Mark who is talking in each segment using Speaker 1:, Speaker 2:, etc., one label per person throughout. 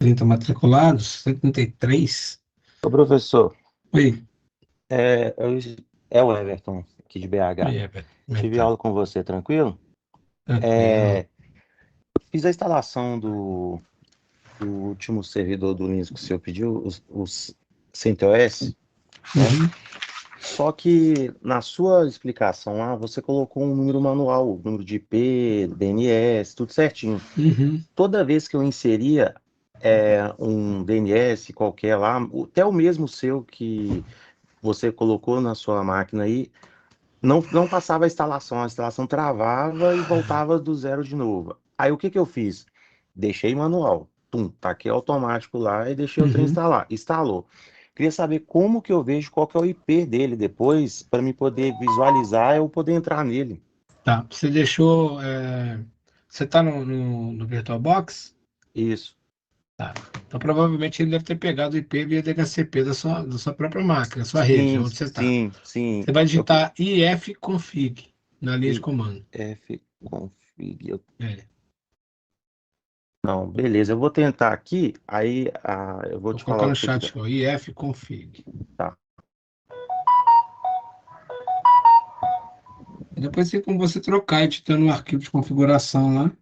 Speaker 1: 30 matriculados, 133.
Speaker 2: Ô, professor,
Speaker 1: Oi,
Speaker 2: é, eu- é o Everton, aqui de BH.
Speaker 1: oi, Everton. Como é que
Speaker 2: Tive
Speaker 1: tá?
Speaker 2: aula com você, tranquilo?
Speaker 1: Tranquilo.
Speaker 2: É, fiz a instalação do último servidor do Linux que o senhor pediu, os CentOS, né?
Speaker 1: Uhum,
Speaker 2: Só que na sua explicação lá, você colocou um número manual, número de IP, DNS, tudo certinho.
Speaker 1: uhum.
Speaker 2: Toda vez que eu inseria um DNS qualquer lá, até o mesmo seu que você colocou na sua máquina aí, não passava a instalação travava e voltava do zero de novo. Aí o que que eu fiz? Deixei manual. Taquei automático lá e deixei o trem
Speaker 1: Uhum.
Speaker 2: instalar. Instalou. Queria saber como que eu vejo qual que é o IP dele depois, para me poder visualizar e eu poder entrar nele.
Speaker 1: Tá, você deixou. Você tá no VirtualBox?
Speaker 2: Isso.
Speaker 1: Tá. Então, provavelmente ele deve ter pegado o IP via DHCP da sua própria máquina, da sua rede,
Speaker 2: Sim,
Speaker 1: onde você está.
Speaker 2: sim, sim.
Speaker 1: Você vai digitar ifconfig na linha de comando.
Speaker 2: Ifconfig.
Speaker 1: É.
Speaker 2: Não, beleza. Eu vou tentar aqui, aí eu vou
Speaker 1: Vou
Speaker 2: te falar
Speaker 1: colocar
Speaker 2: o
Speaker 1: no
Speaker 2: que você
Speaker 1: chat
Speaker 2: quiser.
Speaker 1: aqui, ó, ifconfig.
Speaker 2: Tá.
Speaker 1: E depois tem como você trocar editando o arquivo de configuração lá.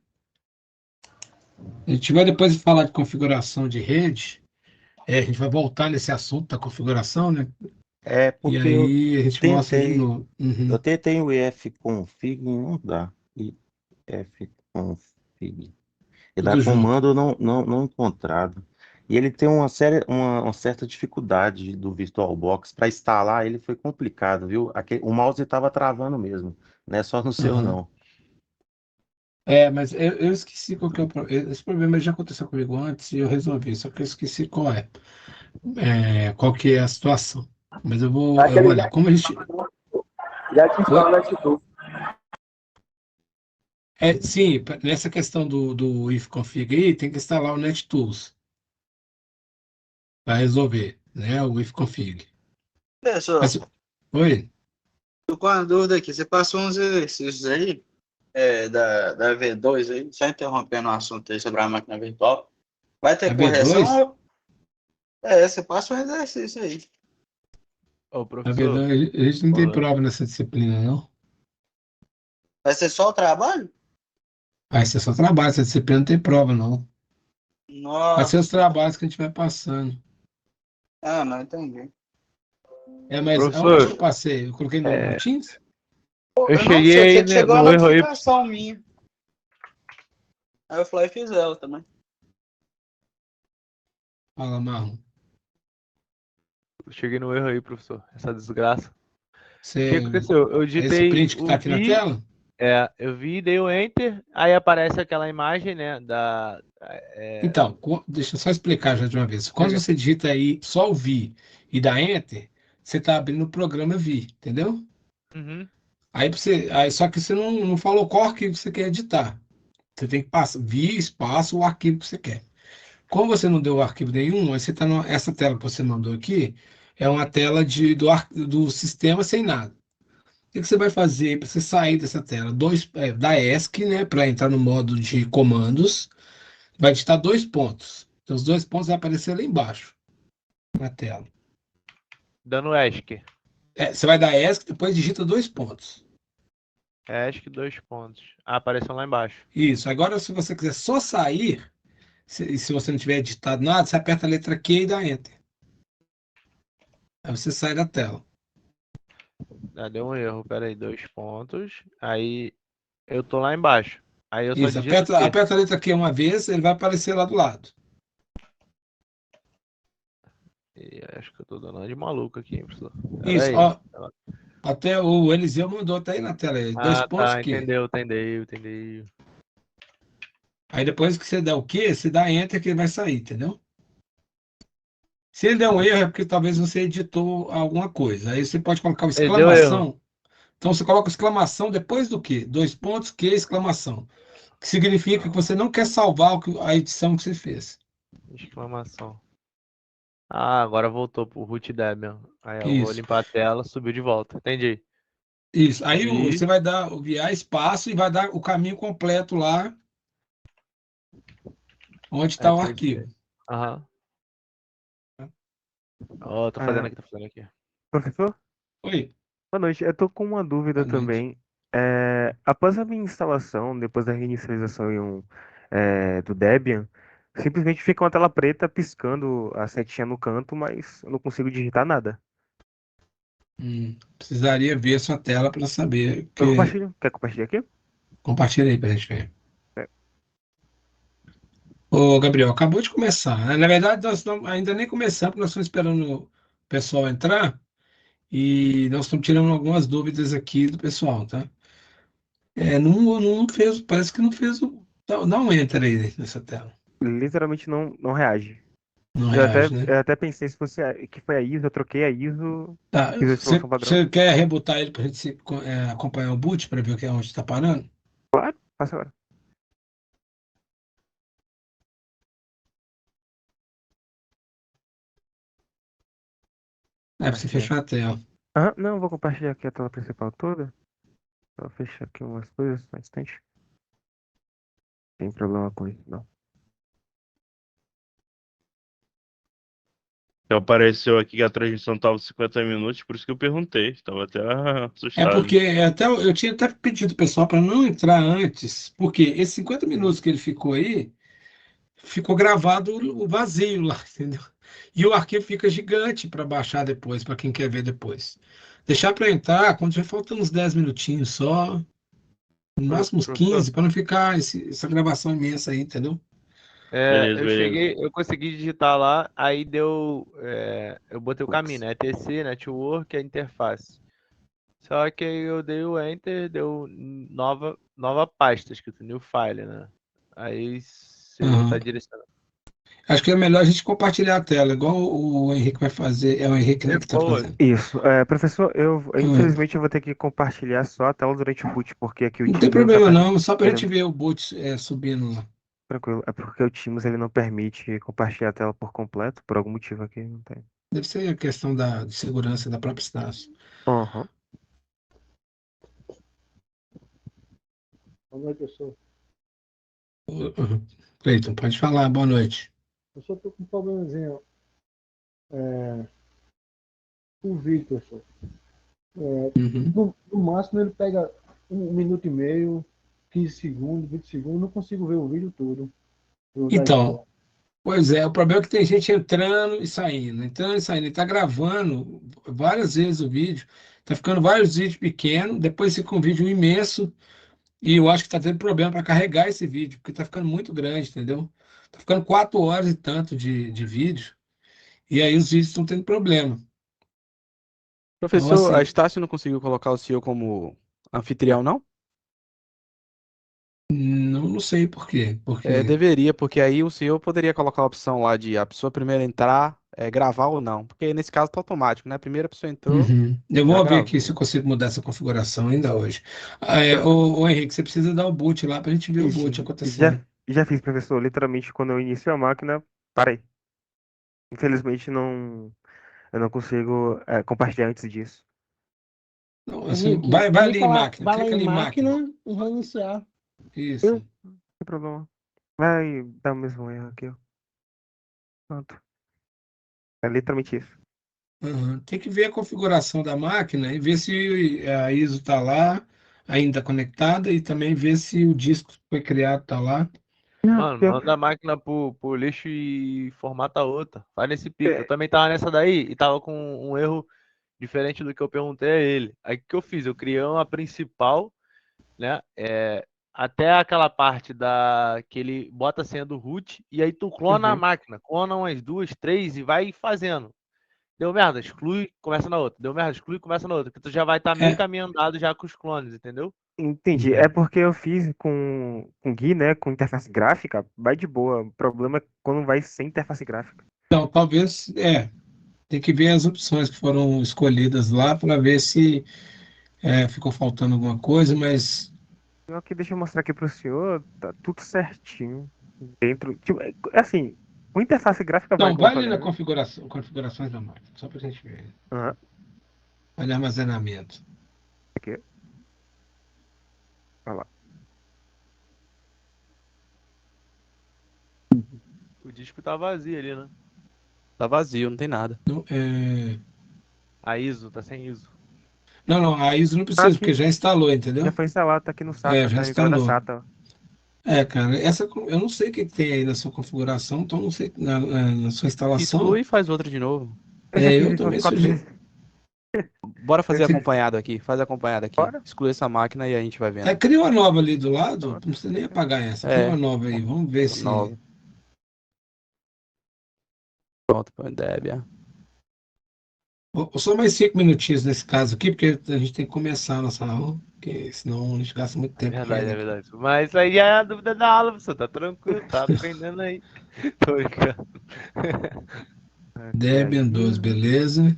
Speaker 1: A gente vai depois falar de configuração de rede. A gente vai voltar nesse assunto da configuração, né?
Speaker 2: É
Speaker 1: E
Speaker 2: porque
Speaker 1: aí a gente mostra de
Speaker 2: tentei,
Speaker 1: novo.
Speaker 2: eu
Speaker 1: Uhum.
Speaker 2: tentei o ifconfig e não dá. Ifconfig. E dá
Speaker 1: Tudo junto.
Speaker 2: comando não encontrado. E ele tem uma certa dificuldade do VirtualBox para instalar, ele foi complicado, viu? O mouse estava travando mesmo, não é só no seu
Speaker 1: Aham.
Speaker 2: não.
Speaker 1: Mas eu esqueci qual que é o problema. Esse problema já aconteceu comigo antes e eu resolvi, só que eu esqueci qual é. Qual que é a situação. Mas eu vou
Speaker 3: Aquele
Speaker 1: olhar. Como a gente.
Speaker 3: já te
Speaker 1: Oi?
Speaker 3: instala o Netshoes.
Speaker 1: Sim, nessa questão do ifconfig aí, tem que instalar o NetTools para resolver, né? O ifconfig.
Speaker 4: Pessoal,
Speaker 1: Mas, oi?
Speaker 4: tô com uma dúvida aqui. Você passou uns exercícios aí, da V2 aí, só interrompendo o assunto aí sobre a máquina virtual. Vai
Speaker 1: A
Speaker 4: ter
Speaker 1: V2?
Speaker 4: correção? Você passa um exercício aí.
Speaker 5: Ô,
Speaker 1: A
Speaker 5: professor,
Speaker 1: V2, a gente não tem
Speaker 5: ô,
Speaker 1: prova nessa disciplina, não.
Speaker 4: Vai ser só o trabalho?
Speaker 1: Aí você só trabalha, essa disciplina não tem prova, não. Vai ser os
Speaker 4: Nossa.
Speaker 1: trabalhos que a gente vai passando.
Speaker 4: Ah, não entendi.
Speaker 1: Mas aonde que eu
Speaker 5: professor,
Speaker 1: passei? Eu coloquei no
Speaker 5: é,
Speaker 1: Teams?
Speaker 5: eu
Speaker 4: Eu não sei, eu
Speaker 5: cheguei
Speaker 4: sei
Speaker 5: aí
Speaker 4: que chegou a
Speaker 5: no erro aí,
Speaker 4: notificação minha. Aí eu falei e fiz ela também.
Speaker 1: Fala, Marlon.
Speaker 5: cheguei no erro aí, professor, essa desgraça. O que
Speaker 1: Você,
Speaker 5: aconteceu? Eu
Speaker 1: é esse
Speaker 5: digitei
Speaker 1: print que está
Speaker 5: o
Speaker 1: aqui na
Speaker 5: vi,
Speaker 1: tela?
Speaker 5: dei o enter, aí aparece aquela imagem, né,
Speaker 1: Então, deixa eu só explicar já de uma vez. Quando
Speaker 5: chega,
Speaker 1: você digita aí só o VI e dá Enter, você está abrindo o programa VI, entendeu?
Speaker 5: uhum,
Speaker 1: Só que você não falou qual arquivo você quer editar. Você tem que passar VI, espaço, o arquivo que você quer. Como você não deu arquivo nenhum, aí você está essa tela que você mandou aqui é uma tela do sistema sem nada. O que você vai fazer para você sair dessa tela? Da ESC, né, para entrar no modo de comandos, vai digitar dois pontos. Então, os dois pontos vão aparecer lá embaixo na tela.
Speaker 5: dando ESC.
Speaker 1: Você vai dar ESC, depois digita dois pontos.
Speaker 5: ESC, 2 pontos. Ah, apareceu lá embaixo.
Speaker 1: Isso. Agora, se você quiser só sair, se você não tiver digitado nada, você aperta a letra Q e dá Enter. Aí você sai da tela.
Speaker 5: Ah, deu um erro, peraí, 2 pontos. Aí eu tô lá embaixo. Aí eu só
Speaker 1: Isso.
Speaker 5: digito o quê?
Speaker 1: Aperta a letra Q uma vez, ele vai aparecer lá do lado.
Speaker 5: E acho que eu tô dando uma de maluco aqui, hein, professor.
Speaker 1: Isso.
Speaker 5: Peraí.
Speaker 1: Ó, até o Eliseu mandou até aí na tela. Dois
Speaker 5: Ah,
Speaker 1: pontos
Speaker 5: tá,
Speaker 1: Q.
Speaker 5: entendeu.
Speaker 1: Aí depois que você der o Q, você dá Enter que ele vai sair, entendeu? Se ele der um erro, é porque talvez você editou alguma coisa. Aí você pode colocar uma
Speaker 5: Ele deu erro.
Speaker 1: exclamação. Então você coloca exclamação depois do quê? Dois pontos, Q, exclamação. Que significa que você não quer salvar a edição que você fez.
Speaker 5: Exclamação. Ah, agora voltou pro root Debian. Aí eu vou
Speaker 1: Isso.
Speaker 5: limpar a tela, subiu de volta. Entendi.
Speaker 1: Isso. Aí
Speaker 5: Vi.
Speaker 1: você vai dar o VA espaço e vai dar o caminho completo lá onde está o
Speaker 5: F6.
Speaker 1: arquivo.
Speaker 5: Aham. Ó, tô fazendo
Speaker 6: Ah,
Speaker 5: aqui, tô fazendo aqui.
Speaker 6: professor,
Speaker 1: Oi.
Speaker 6: boa noite. Eu tô com uma dúvida
Speaker 1: Boa noite.
Speaker 6: também. Após a minha instalação, depois da reinicialização do Debian, simplesmente fica uma tela preta piscando a setinha no canto, mas eu não consigo digitar nada.
Speaker 1: Precisaria ver a sua tela para saber
Speaker 6: Eu
Speaker 1: que.
Speaker 6: compartilho. Quer compartilhar aqui?
Speaker 1: Compartilha aí para a gente ver.
Speaker 6: É.
Speaker 1: Ô, Gabriel, acabou de começar, né? Na verdade, ainda nem começamos, porque nós estamos esperando o pessoal entrar e nós estamos tirando algumas dúvidas aqui do pessoal, tá? Não fez, parece que não fez o. Dá um enter aí nessa tela.
Speaker 6: Literalmente não reage.
Speaker 1: Não
Speaker 6: Eu até,
Speaker 1: reage, né?
Speaker 6: eu até pensei se fosse que foi a ISO, eu troquei a ISO,
Speaker 1: Tá,
Speaker 6: fiz a
Speaker 1: você,
Speaker 6: instalação padrão.
Speaker 1: você quer rebutar ele para a gente acompanhar o boot para ver o que é onde está parando?
Speaker 6: Claro, passa agora.
Speaker 1: É para você
Speaker 6: Compartilhar.
Speaker 1: fechar a tela.
Speaker 6: Não, vou compartilhar aqui a tela principal toda. Só fechar aqui umas coisas, só um instante. Tem problema com isso, não.
Speaker 7: Então, apareceu aqui que a transmissão estava 50 minutos, por isso que eu perguntei. Estava até
Speaker 1: É
Speaker 7: assustado.
Speaker 1: porque eu tinha até pedido o pessoal para não entrar antes, porque esses 50 minutos que ele ficou aí, ficou gravado o vazio lá, entendeu? E o arquivo fica gigante para baixar depois, para quem quer ver depois. Deixar para entrar quando já faltam uns 10 minutinhos só, no máximo uns
Speaker 5: Professor,
Speaker 1: 15, para não ficar essa gravação imensa aí, entendeu?
Speaker 7: Beleza,
Speaker 5: eu
Speaker 7: beleza.
Speaker 5: cheguei, eu consegui digitar lá, aí deu, eu botei o caminho,
Speaker 6: Putz.
Speaker 5: né? ETC, network, a interface. Só que aí eu dei o enter, deu nova pasta, escrito new file, né? Aí você tá
Speaker 1: Aham.
Speaker 5: direcionando.
Speaker 1: Acho que é melhor a gente compartilhar a tela, igual o Henrique vai fazer. É o Henrique, né, que está
Speaker 5: Depois,
Speaker 1: fazendo.
Speaker 6: Isso. Professor,
Speaker 1: Hum.
Speaker 6: infelizmente eu vou ter que compartilhar só a tela durante o boot, porque aqui o
Speaker 1: Não tem
Speaker 6: Teams ele não tá
Speaker 1: problema não, só para a
Speaker 6: ele,
Speaker 1: gente ver o boot subindo lá.
Speaker 6: tranquilo, é porque o Teams ele não permite compartilhar a tela por completo, por algum motivo aqui não tem.
Speaker 1: Deve ser a questão de segurança da própria Stasi.
Speaker 6: Aham.
Speaker 3: Boa noite, professor.
Speaker 1: Cleiton, pode falar, boa noite.
Speaker 3: Eu só estou com um problemazinho. O vídeo, professor.
Speaker 1: Uhum.
Speaker 3: No máximo ele pega 1 minuto e meio, 15 segundos, 20 segundos. Não consigo ver o vídeo todo da
Speaker 1: Então,
Speaker 3: escola.
Speaker 1: pois é, o problema é que tem gente entrando e saindo, entrando e saindo. Ele está gravando várias vezes o vídeo, está ficando vários vídeos pequenos, depois fica um vídeo imenso, e eu acho que está tendo problema para carregar esse vídeo, porque está ficando muito grande, entendeu? Está ficando 4 horas e tanto de vídeo, e aí os vídeos estão tendo problema. Então,
Speaker 8: Professor, a
Speaker 1: assim,
Speaker 8: Estácio não conseguiu colocar o senhor como anfitrião, não?
Speaker 1: não sei por quê, porque.
Speaker 8: Deveria, porque aí o senhor poderia colocar a opção lá de a pessoa primeiro entrar, gravar ou não. Porque nesse caso tá automático, né? A primeira pessoa entrou,
Speaker 1: Uhum. Eu
Speaker 8: já
Speaker 1: vou ver aqui se eu
Speaker 8: gravou.
Speaker 1: consigo mudar essa configuração ainda hoje.
Speaker 6: Tra-
Speaker 1: Ô, Henrique, você precisa dar o boot lá para a gente ver o
Speaker 6: Ixi,
Speaker 1: boot acontecendo.
Speaker 6: já fiz, professor. Literalmente, quando eu inicio a máquina, parei. Infelizmente, eu não consigo compartilhar antes disso.
Speaker 1: Não, assim,
Speaker 9: Henrique,
Speaker 1: vai ali
Speaker 9: clica
Speaker 1: em
Speaker 9: lá,
Speaker 1: máquina,
Speaker 9: vai lá
Speaker 1: clica
Speaker 9: em
Speaker 1: ali em máquina.
Speaker 9: máquina e reiniciar.
Speaker 1: Isso.
Speaker 6: Não tem problema. Vai dar o mesmo erro aqui, ó. Pronto. É literalmente isso.
Speaker 1: Uhum. Tem que ver a configuração da máquina e ver se a ISO está lá, ainda conectada, e também ver se o disco que foi criado está lá.
Speaker 6: Não,
Speaker 5: mano,
Speaker 6: pior
Speaker 5: manda a máquina pro lixo e formata outra. Faz nesse pique. Eu
Speaker 6: que.
Speaker 5: também tava nessa daí e tava com um erro diferente do que eu perguntei a ele. Aí o que eu fiz? Eu criei uma principal, né? Até aquela parte que ele bota a senha do root e aí tu clona a
Speaker 6: Uhum.
Speaker 5: máquina, clona umas duas, três e vai fazendo. Deu merda, exclui, começa na outra. Deu merda, exclui, começa na outra. Que tu já vai estar meio
Speaker 1: É.
Speaker 5: caminho andado já com os clones, entendeu?
Speaker 6: Entendi. É
Speaker 1: Uhum.
Speaker 6: porque eu fiz com GUI, né? Com interface gráfica, vai de boa. O problema é quando vai sem interface gráfica.
Speaker 1: Então, talvez, tem que ver as opções que foram escolhidas lá para ver se ficou faltando alguma coisa, mas.
Speaker 6: Pior que deixa eu mostrar aqui pro senhor, tá tudo certinho. Dentro. Tipo, assim, com interface gráfica vai,
Speaker 1: Não,
Speaker 6: como eu
Speaker 1: vai ali
Speaker 6: falei,
Speaker 1: na
Speaker 6: né?
Speaker 1: configuração, configurações da máquina, só para a gente ver.
Speaker 6: Aham.
Speaker 1: Vai no armazenamento.
Speaker 6: Aqui, olha lá.
Speaker 5: O disco tá vazio ali, né?
Speaker 8: Tá vazio, não tem nada.
Speaker 5: A ISO, tá sem ISO.
Speaker 1: Não, a ISO não
Speaker 6: Tá
Speaker 1: precisa, porque
Speaker 6: aqui,
Speaker 1: já instalou, entendeu?
Speaker 6: já foi instalado, tá aqui no SATA,
Speaker 1: Já
Speaker 6: tá ligado a
Speaker 1: instalou.
Speaker 6: SATA.
Speaker 1: Cara, eu não sei o que tem aí na sua configuração, então não sei na sua instalação.
Speaker 8: Exclui e faz outra de novo.
Speaker 6: Eu já fiz
Speaker 1: Eu
Speaker 6: isso
Speaker 1: também
Speaker 6: umas 4
Speaker 1: sugiro.
Speaker 6: vezes.
Speaker 8: Bora fazer
Speaker 1: Tem-
Speaker 8: acompanhado aqui. Faz acompanhado aqui.
Speaker 6: Bora.
Speaker 8: Exclui essa máquina e a gente vai vendo.
Speaker 1: Cria uma nova ali do lado,
Speaker 6: Pronto.
Speaker 1: não precisa nem apagar essa.
Speaker 8: É.
Speaker 1: Cria uma nova aí, vamos ver se.
Speaker 8: Nova. Pronto, põe Debian.
Speaker 1: Só mais 5 minutinhos nesse caso aqui, porque a gente tem que começar a nossa aula, porque senão a gente gasta muito
Speaker 5: É
Speaker 1: tempo.
Speaker 5: verdade,
Speaker 1: vendo
Speaker 5: é
Speaker 1: aqui.
Speaker 5: verdade. Mas isso aí já é a dúvida da aula, professor. Tá tranquilo, tá aprendendo aí. Tô brincando.
Speaker 1: Debian 12, beleza.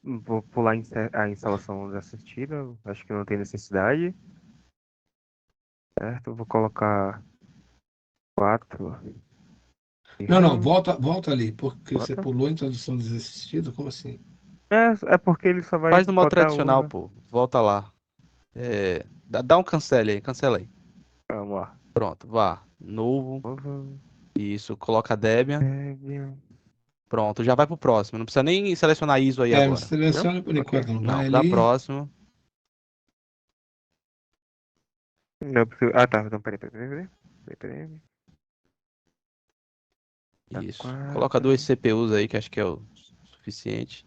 Speaker 6: Vou pular a instalação assistida, acho que não tem necessidade. Certo, vou colocar 4.
Speaker 1: Não, volta ali, porque você
Speaker 6: Volta.
Speaker 1: pulou a introdução desassistida, como assim?
Speaker 6: É porque ele só vai
Speaker 8: Faz no modo
Speaker 6: botar
Speaker 8: tradicional,
Speaker 6: uma.
Speaker 8: pô. Volta lá. Dá um cancele aí, cancela aí.
Speaker 6: Vamos lá.
Speaker 8: Pronto, vá. Novo.
Speaker 6: Novo.
Speaker 8: Isso, coloca Debian.
Speaker 6: Debian.
Speaker 8: Pronto, já vai pro próximo. Não precisa nem selecionar ISO aí agora.
Speaker 1: Seleciona por enquanto, não vai
Speaker 8: Não, dá
Speaker 1: ali.
Speaker 8: próximo.
Speaker 6: Não preciso. Ah, tá. Então, peraí. Tá
Speaker 8: Isso.
Speaker 6: 4.
Speaker 8: Coloca 2 CPUs aí, que acho que é o suficiente.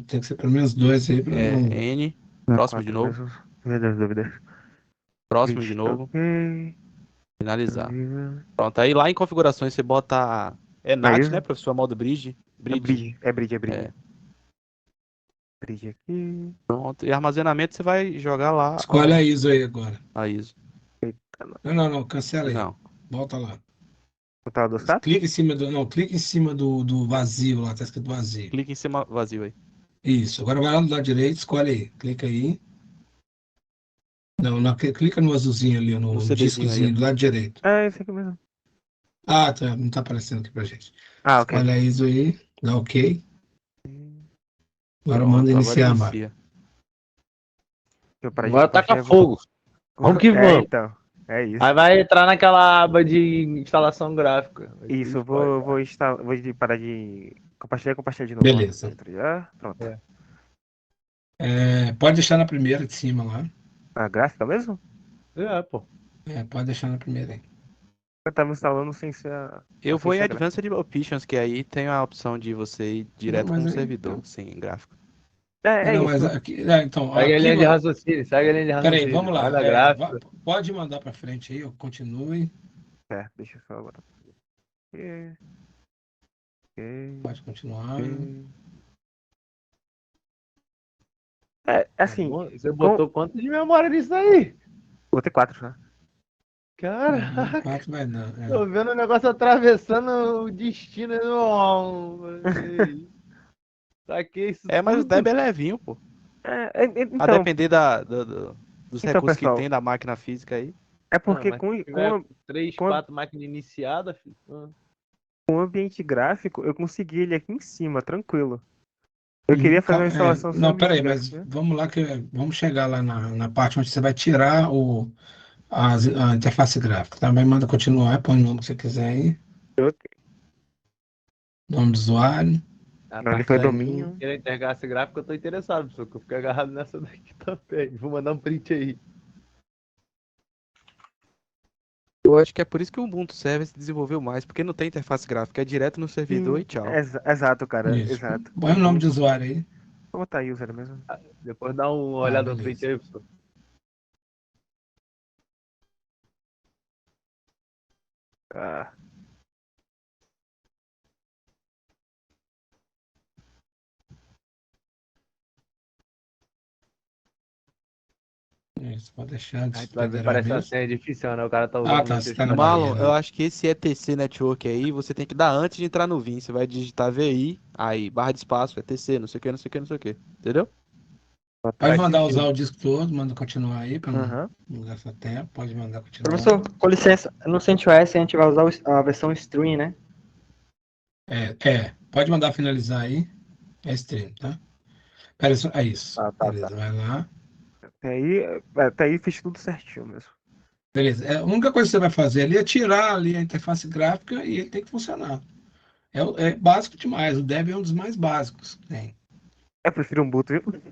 Speaker 1: Tem que ser pelo menos 2 aí pra não.
Speaker 8: N. Próximo de novo.
Speaker 6: Meu Deus, dúvidas.
Speaker 8: Próximo de novo.
Speaker 6: Ok.
Speaker 8: Finalizar. Pronto, aí lá em configurações você bota NAT,
Speaker 6: ISO?
Speaker 8: né, professor? Modo Bridge.
Speaker 6: É bridge.
Speaker 8: É.
Speaker 6: Bridge aqui.
Speaker 8: Pronto. E armazenamento você vai jogar lá
Speaker 1: Escolhe a ISO aí agora.
Speaker 8: a ISO.
Speaker 1: Não, cancela aí.
Speaker 8: Não.
Speaker 1: Volta lá.
Speaker 6: Botar o do SATA?
Speaker 1: Clica em cima do vazio lá, tá escrito vazio.
Speaker 8: Clica em cima vazio aí.
Speaker 1: Isso. Agora vai lá do lado direito, escolhe aí. Clica aí. Não, clica no azulzinho ali, no
Speaker 8: CDzinho
Speaker 1: discozinho
Speaker 8: aí, ó.
Speaker 1: do lado direito.
Speaker 6: É, esse aqui mesmo.
Speaker 1: Tá. Não tá aparecendo aqui pra gente.
Speaker 6: Ah, ok.
Speaker 1: Escolhe a ISO aí, dá OK. Agora
Speaker 8: Pronto,
Speaker 1: manda
Speaker 8: agora
Speaker 1: iniciar,
Speaker 8: inicia.
Speaker 1: Mário.
Speaker 6: Deixa eu parar de
Speaker 4: Agora taca
Speaker 6: compartilhar,
Speaker 4: fogo. Vamos que vamos.
Speaker 6: Então. É isso.
Speaker 5: Aí vai entrar naquela aba de instalação gráfica.
Speaker 6: Isso, eu vou parar de compartilhar de novo.
Speaker 1: Beleza.
Speaker 6: Pronto.
Speaker 1: Pode deixar na primeira de cima lá.
Speaker 6: A gráfica mesmo?
Speaker 5: Pô.
Speaker 1: Pode deixar na primeira aí.
Speaker 6: Eu tava instalando sem ser
Speaker 8: Eu vou em
Speaker 6: sem ser
Speaker 8: Advanced Options, que aí tem a opção de você ir direto
Speaker 1: mas
Speaker 8: com o
Speaker 1: aí-
Speaker 8: servidor, sem gráfico.
Speaker 6: É
Speaker 1: Não,
Speaker 6: isso.
Speaker 1: mas aqui, então,
Speaker 5: Segue a
Speaker 1: aqui,
Speaker 5: linha de raciocínio, segue a linha de raciocínio.
Speaker 1: peraí, vamos lá.
Speaker 5: Olha a gráfica.
Speaker 1: Pode mandar para frente aí, continue.
Speaker 6: Certo, deixa eu só botar aqui. Ok.
Speaker 1: Pode continuar.
Speaker 6: Assim,
Speaker 5: Você botou quanto de memória nisso aí?
Speaker 6: vou ter 4 já.
Speaker 5: Caraca,
Speaker 1: 4 vai dar.
Speaker 5: tô vendo o negócio atravessando o destino. Saquei isso
Speaker 8: Mas o
Speaker 5: tudo.
Speaker 8: Debian é levinho, pô. A
Speaker 6: Então,
Speaker 8: depender dos
Speaker 6: Então,
Speaker 8: recursos
Speaker 6: pessoal,
Speaker 8: que tem da máquina física aí.
Speaker 6: é porque
Speaker 5: mas
Speaker 6: com,
Speaker 5: se tiver 3,
Speaker 6: com-
Speaker 5: 4 máquinas iniciadas, filho.
Speaker 6: com o ambiente gráfico, eu consegui ele aqui em cima, tranquilo. Eu queria fazer uma instalação sem
Speaker 1: Não,
Speaker 6: ambiente
Speaker 1: peraí, mas
Speaker 6: gráfico, né?
Speaker 1: vamos lá, vamos chegar lá na parte onde você vai tirar a interface gráfica. Também manda continuar, põe o nome que você quiser aí.
Speaker 6: Ok.
Speaker 1: Nome do usuário.
Speaker 6: Não, ele foi
Speaker 1: Tá aí.
Speaker 6: domínio.
Speaker 5: Querer interface gráfica, eu tô interessado, pessoal, que eu fiquei agarrado nessa daqui também. Vou mandar um print aí.
Speaker 8: Eu acho que é por isso que o Ubuntu Service desenvolveu mais, porque não tem interface gráfica, é direto no servidor e tchau.
Speaker 6: Exato, cara.
Speaker 1: Isso.
Speaker 6: Exato.
Speaker 1: Põe o nome de usuário aí.
Speaker 6: Vou botar user mesmo.
Speaker 5: Depois dá uma olhada no
Speaker 1: beleza.
Speaker 5: print aí, pessoal.
Speaker 6: Ah,
Speaker 1: Isso, pode deixar.
Speaker 5: Aí tu vai ver, parece uma senha difícil, né? O cara tá usando
Speaker 1: tá,
Speaker 5: no
Speaker 1: você tá na
Speaker 8: Marlon,
Speaker 1: barreira.
Speaker 8: eu acho que esse ETC Network aí, você tem que dar antes de entrar no Vim. Você vai digitar VI, aí barra de espaço, ETC, não sei o que, não sei o que, não sei o que. Entendeu?
Speaker 1: Pode mandar usar o disco todo, manda continuar aí para
Speaker 6: Aham.
Speaker 1: não gastar tempo. Pode mandar continuar.
Speaker 9: Professor, com licença, no CentOS a gente vai usar a versão stream, né?
Speaker 1: Pode mandar finalizar aí. É stream, tá? Pera, é isso.
Speaker 9: Tá.
Speaker 1: Beleza, vai lá.
Speaker 6: Até aí fiz tudo certinho mesmo.
Speaker 1: Beleza. A única coisa que você vai fazer ali é tirar ali a interface gráfica e ele tem que funcionar. É básico demais. O Debian é um dos mais básicos que tem.
Speaker 6: Eu prefiro um Ubuntu, viu?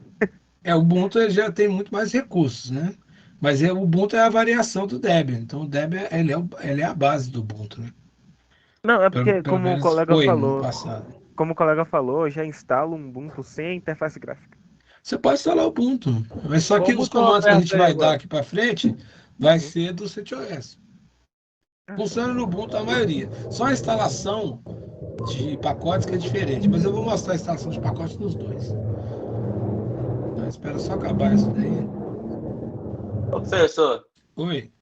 Speaker 1: O Ubuntu ele já tem muito mais recursos, né? Mas o Ubuntu é a variação do Debian. Então o Debian ele é a base do Ubuntu, né?
Speaker 6: Não, é
Speaker 1: Pelo,
Speaker 6: porque,
Speaker 1: pelo menos foi no passado.
Speaker 6: como o colega falou, eu já instalo um Ubuntu sem a interface gráfica.
Speaker 1: Você pode instalar o Ubuntu, mas só que
Speaker 5: Vamos
Speaker 1: os
Speaker 5: botar uma
Speaker 1: comandos que a gente
Speaker 5: oferta aí
Speaker 1: vai dar
Speaker 5: agora.
Speaker 1: aqui para frente vai
Speaker 6: Uhum.
Speaker 1: ser do CentOS.
Speaker 6: Ah,
Speaker 1: Funciona no Ubuntu a maioria. Só a instalação de pacotes que é diferente, mas eu vou mostrar a instalação de pacotes nos dois. Então, espera só acabar isso daí.
Speaker 4: Ô, professor,
Speaker 1: Oi.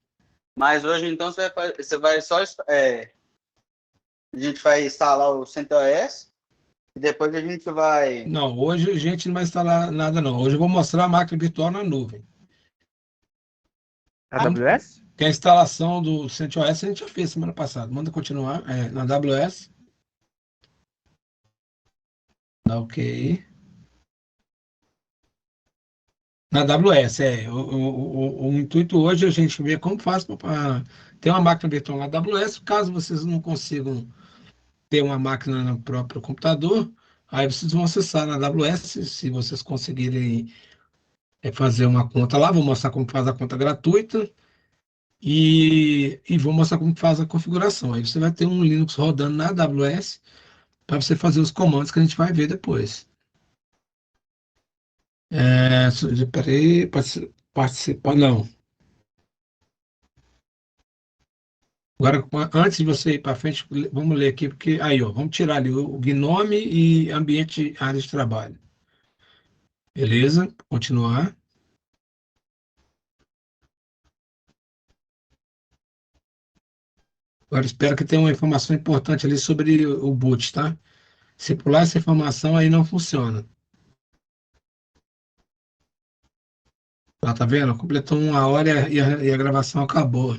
Speaker 4: mas hoje então você vai só. A gente vai instalar o CentOS e depois a gente vai.
Speaker 1: Não, hoje a gente não vai instalar nada, não. Hoje eu vou mostrar a máquina virtual na nuvem.
Speaker 6: AWS?
Speaker 1: Que a instalação do CentOS a gente já fez semana passada. Manda continuar. Na AWS. Dá ok. Na AWS, o intuito hoje é a gente ver como faz para ter uma máquina virtual na AWS. Caso vocês não consigam ter uma máquina no próprio computador, aí vocês vão acessar na AWS. Se vocês conseguirem fazer uma conta lá, vou mostrar como faz a conta gratuita e vou mostrar como faz a configuração. Aí você vai ter um Linux rodando na AWS para você fazer os comandos que a gente vai ver depois. Peraí, participar, não. Agora, antes de você ir para frente, vamos ler aqui, porque aí, ó, vamos tirar ali o Gnome e ambiente, área de trabalho. Beleza? Continuar. Agora, espero que tenha uma informação importante ali sobre o boot, tá? Se pular essa informação, aí não funciona. Tá vendo? Completou 1 hora e a gravação acabou.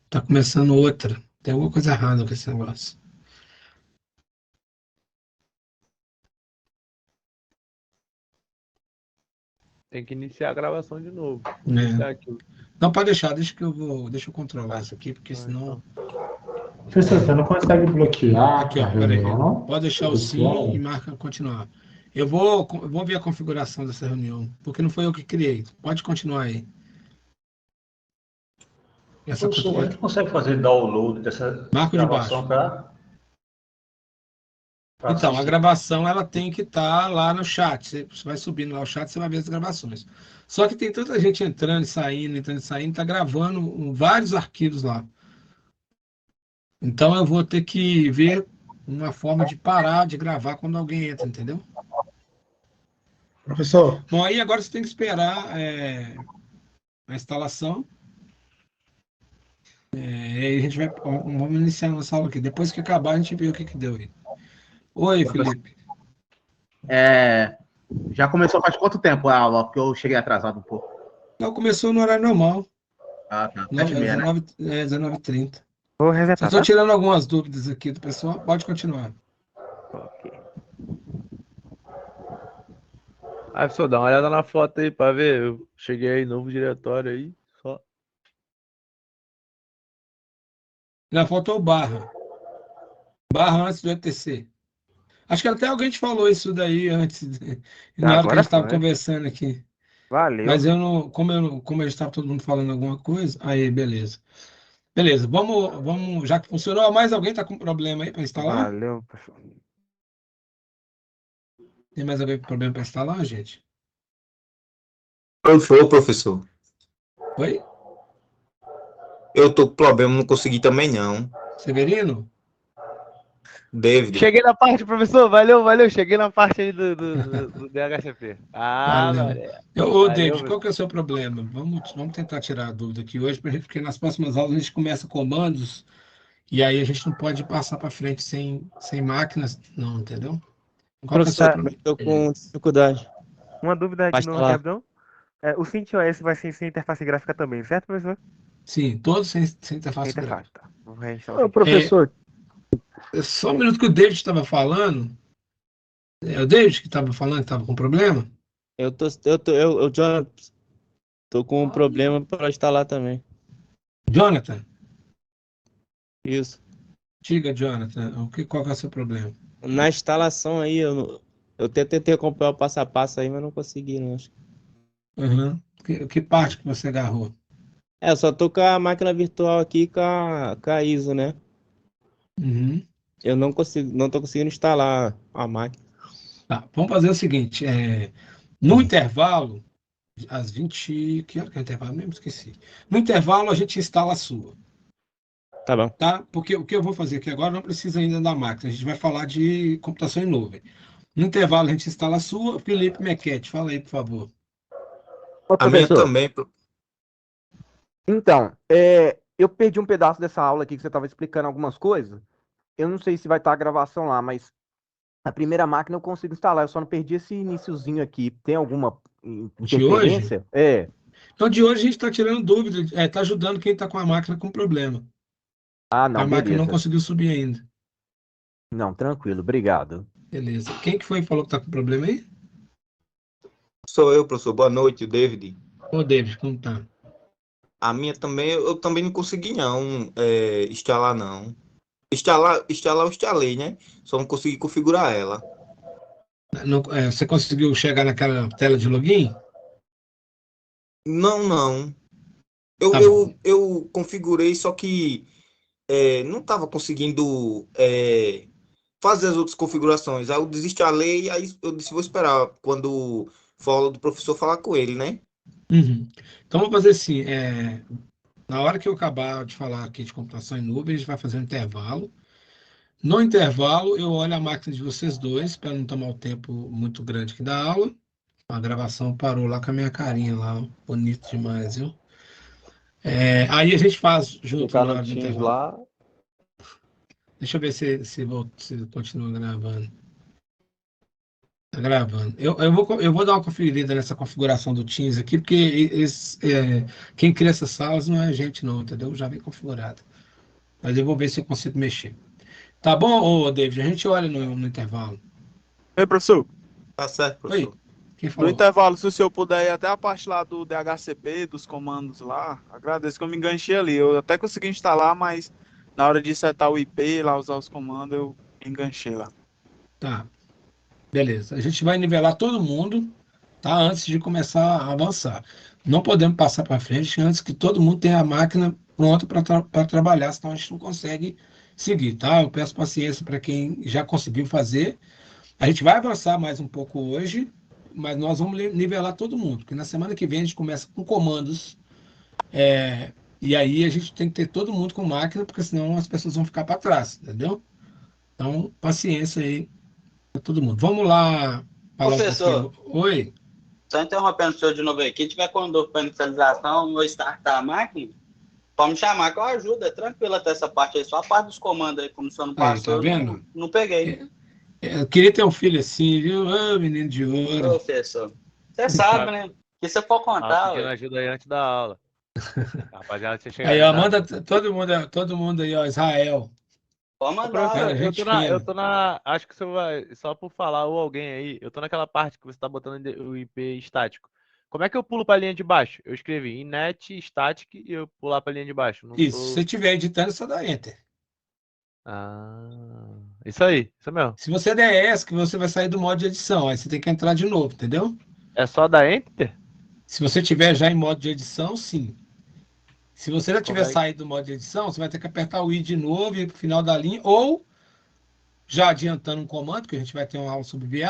Speaker 1: Tá começando outra. Tem alguma coisa errada com esse negócio.
Speaker 5: Tem que iniciar a gravação de novo.
Speaker 1: É.
Speaker 5: Iniciar aqui.
Speaker 1: Não, pode deixar, deixa eu controlar isso aqui, porque senão.
Speaker 10: Professor, você não consegue bloquear
Speaker 1: Aqui,
Speaker 10: a
Speaker 1: ó, peraí.
Speaker 10: reunião?
Speaker 1: Pode deixar o sim e marca continuar. Eu vou ver a configuração dessa reunião, porque não foi eu que criei. Pode continuar aí.
Speaker 10: Professor, a gente consegue fazer download dessa
Speaker 1: Marco de baixo.
Speaker 10: gravação para
Speaker 1: Então, a gravação ela tem que estar lá no chat. Você vai subindo lá o chat, você vai ver as gravações. Só que tem tanta gente entrando e saindo, tá gravando vários arquivos lá. Então eu vou ter que ver uma forma de parar de gravar quando alguém entra, entendeu?
Speaker 10: Professor,
Speaker 1: Bom, aí agora você tem que esperar a instalação. E aí a gente vamos iniciar a nossa aula aqui. Depois que acabar, a gente vê o que deu aí. Oi, Felipe.
Speaker 11: Já começou faz quanto tempo a aula? Porque eu cheguei atrasado um pouco.
Speaker 1: Não, começou no horário normal.
Speaker 11: Ah, tá. 7h30, né?
Speaker 1: 19h30.
Speaker 6: Vou
Speaker 1: Eu
Speaker 6: resetar,
Speaker 1: estou
Speaker 6: tá?
Speaker 1: tirando algumas dúvidas aqui do pessoal. Pode continuar.
Speaker 6: Ok.
Speaker 5: Aí, pessoal, dá uma olhada na foto aí pra ver. Eu cheguei aí, novo diretório aí. Só.
Speaker 1: Ainda faltou barra. Barra antes do ETC. Acho que até alguém te falou isso daí antes, na hora que a
Speaker 6: Agora
Speaker 1: gente estava
Speaker 6: foi.
Speaker 1: conversando aqui.
Speaker 6: Valeu.
Speaker 1: Mas eu não, como a gente estava todo mundo falando alguma coisa, aí beleza. Beleza, vamos, já que funcionou, mais alguém está com problema aí para instalar?
Speaker 6: Valeu, professor.
Speaker 1: Tem mais alguém com problema para instalar, gente?
Speaker 12: Qual foi, professor?
Speaker 1: Oi?
Speaker 12: Eu tô com problema, não consegui também não.
Speaker 1: Severino?
Speaker 12: David.
Speaker 5: Cheguei na parte, professor. Valeu. Cheguei na parte aí do DHCP. Ah,
Speaker 1: Valeu.
Speaker 5: valeu.
Speaker 1: Ô, David, qual que é o seu problema? Vamos tentar tirar a dúvida aqui hoje, porque nas próximas aulas a gente começa comandos e aí a gente não pode passar para frente sem máquinas, não, entendeu? Qual que é o seu problema?
Speaker 9: Estou com dificuldade.
Speaker 6: Uma dúvida de
Speaker 9: Mas
Speaker 6: novo,
Speaker 9: tá lá.
Speaker 6: rapidão. O CentOS vai ser sem interface gráfica também, certo, professor?
Speaker 1: Sim, todos sem interface
Speaker 6: Sem
Speaker 1: gráfica.
Speaker 6: interface, tá. Vou reinstalar o
Speaker 9: Ô, professor,
Speaker 1: Só um minuto que o David estava falando. É o David que estava falando que estava com problema?
Speaker 9: Jonathan, tô com um problema para instalar também.
Speaker 1: Jonathan,
Speaker 13: Isso.
Speaker 1: diga, Jonathan, qual que é o seu problema?
Speaker 13: Na instalação aí, eu até tentei acompanhar o passo a passo aí, mas não consegui, não.
Speaker 1: Uhum. Que parte que você agarrou?
Speaker 13: Eu só tô com a máquina virtual aqui com a ISO, né?
Speaker 1: Uhum.
Speaker 13: Eu não tô conseguindo instalar a máquina.
Speaker 1: Tá, vamos fazer o seguinte, no intervalo, às 20, que hora que é o intervalo? Mesmo esqueci. No intervalo a gente instala a sua,
Speaker 13: Tá bom.
Speaker 1: tá? Porque o que eu vou fazer aqui agora não precisa ainda da máquina, a gente vai falar de computação em nuvem. No intervalo a gente instala a sua. Felipe Mequete, fala aí, por favor.
Speaker 9: Ô,
Speaker 12: A minha
Speaker 9: professor,
Speaker 12: também.
Speaker 9: então, eu perdi um pedaço dessa aula aqui que você estava explicando algumas coisas. Eu não sei se vai estar a gravação lá, mas a primeira máquina eu consigo instalar. Eu só não perdi esse iniciozinho aqui. Tem alguma
Speaker 1: De hoje?
Speaker 9: interferência?
Speaker 1: Então, de hoje a gente está tirando dúvida, está ajudando quem está com a máquina com problema.
Speaker 9: Ah,
Speaker 1: A
Speaker 9: não,
Speaker 1: máquina não
Speaker 9: beleza.
Speaker 1: conseguiu subir ainda.
Speaker 9: Não, tranquilo, obrigado.
Speaker 1: Beleza. Quem que foi que falou que está com problema aí?
Speaker 12: Sou eu, professor. Boa noite, o David.
Speaker 1: Ô, David, como tá?
Speaker 12: A minha também, eu também não consegui não instalar não. Instalar eu instalei, né? Só não consegui configurar ela.
Speaker 1: Você conseguiu chegar naquela tela de login?
Speaker 12: Não.
Speaker 1: Tá bom.
Speaker 12: Eu configurei, só que não estava conseguindo fazer as outras configurações. Aí eu desinstalei, aí eu disse, vou esperar quando for a aula do professor falar com ele, né?
Speaker 1: Uhum. Então, vamos fazer assim, na hora que eu acabar de falar aqui de computação em nuvem, a gente vai fazer um intervalo. No intervalo, eu olho a máquina de vocês dois, para não tomar o tempo muito grande aqui da aula. A gravação parou lá com a minha carinha lá, bonito demais, viu? Aí a gente faz junto
Speaker 9: Clicar
Speaker 1: na
Speaker 9: no
Speaker 1: hora do
Speaker 9: Teams
Speaker 1: intervalo.
Speaker 9: lá.
Speaker 1: Deixa eu ver se continua gravando. Tá gravando. Eu vou dar uma conferida nessa configuração do Teams aqui, porque quem cria essas salas não é a gente não, entendeu? Já vem configurado. Mas eu vou ver se eu consigo mexer. Tá bom, ô David? A gente olha no intervalo.
Speaker 14: Ei, professor,
Speaker 12: Tá certo,
Speaker 1: Oi,
Speaker 12: professor.
Speaker 1: quem
Speaker 14: no
Speaker 1: falou?
Speaker 14: intervalo, se o senhor puder ir até a parte lá do DHCP, dos comandos lá, agradeço que eu me enganchei ali. Eu até consegui instalar, mas na hora de setar o IP, lá usar os comandos, eu me enganchei lá.
Speaker 1: Tá, beleza. A gente vai nivelar todo mundo, tá? Antes de começar a avançar. Não podemos passar para frente antes que todo mundo tenha a máquina pronta para trabalhar, senão a gente não consegue seguir, tá? Eu peço paciência para quem já conseguiu fazer. A gente vai avançar mais um pouco hoje, mas nós vamos nivelar todo mundo, porque na semana que vem a gente começa com comandos, e aí a gente tem que ter todo mundo com máquina, porque senão as pessoas vão ficar para trás, entendeu? Então, paciência aí para todo mundo. Vamos lá falar um
Speaker 4: Professor,
Speaker 1: pouquinho. Oi?
Speaker 4: só interrompendo o senhor de novo aí. Quem tiver com dor para inicialização ou startar a máquina, pode me chamar que eu ajudo. É tranquilo até essa parte aí. Só a parte dos comandos aí, como o senhor não
Speaker 1: Aí,
Speaker 4: passou,
Speaker 1: tá
Speaker 4: eu
Speaker 1: vendo?
Speaker 4: não peguei.
Speaker 1: Eu queria ter um filho assim, viu? Ah, menino de ouro.
Speaker 4: Professor, você sabe, né? Que se for
Speaker 5: Tava
Speaker 4: contar,
Speaker 5: pedindo
Speaker 4: ué.
Speaker 5: ajuda aí antes da aula. Rapaziada, tinha chegado
Speaker 1: Aí, ó,
Speaker 5: tarde.
Speaker 1: manda todo mundo aí, ó, Israel.
Speaker 4: Pode
Speaker 5: Ô,
Speaker 4: mandar,
Speaker 1: Cara,
Speaker 5: professor,
Speaker 4: ué.
Speaker 1: gente fina.
Speaker 5: acho que você vai, só por falar ou alguém aí, eu tô naquela parte que você tá botando o IP estático. Como é que eu pulo pra linha de baixo? Eu escrevi inet static e eu pular pra linha de baixo. Não
Speaker 1: Isso, se você
Speaker 5: tô.
Speaker 1: estiver editando, só dá Enter.
Speaker 5: Isso aí, isso mesmo.
Speaker 1: Se você der ESC, você vai sair do modo de edição, aí você tem que entrar de novo, entendeu?
Speaker 5: É só dar enter?
Speaker 1: Se você tiver já em modo de edição, sim. Se você já tiver
Speaker 5: Como é?
Speaker 1: saído do modo de edição, você vai ter que apertar o I de novo e ir para o final da linha, ou já adiantando um comando, que a gente vai ter uma aula sobre BI,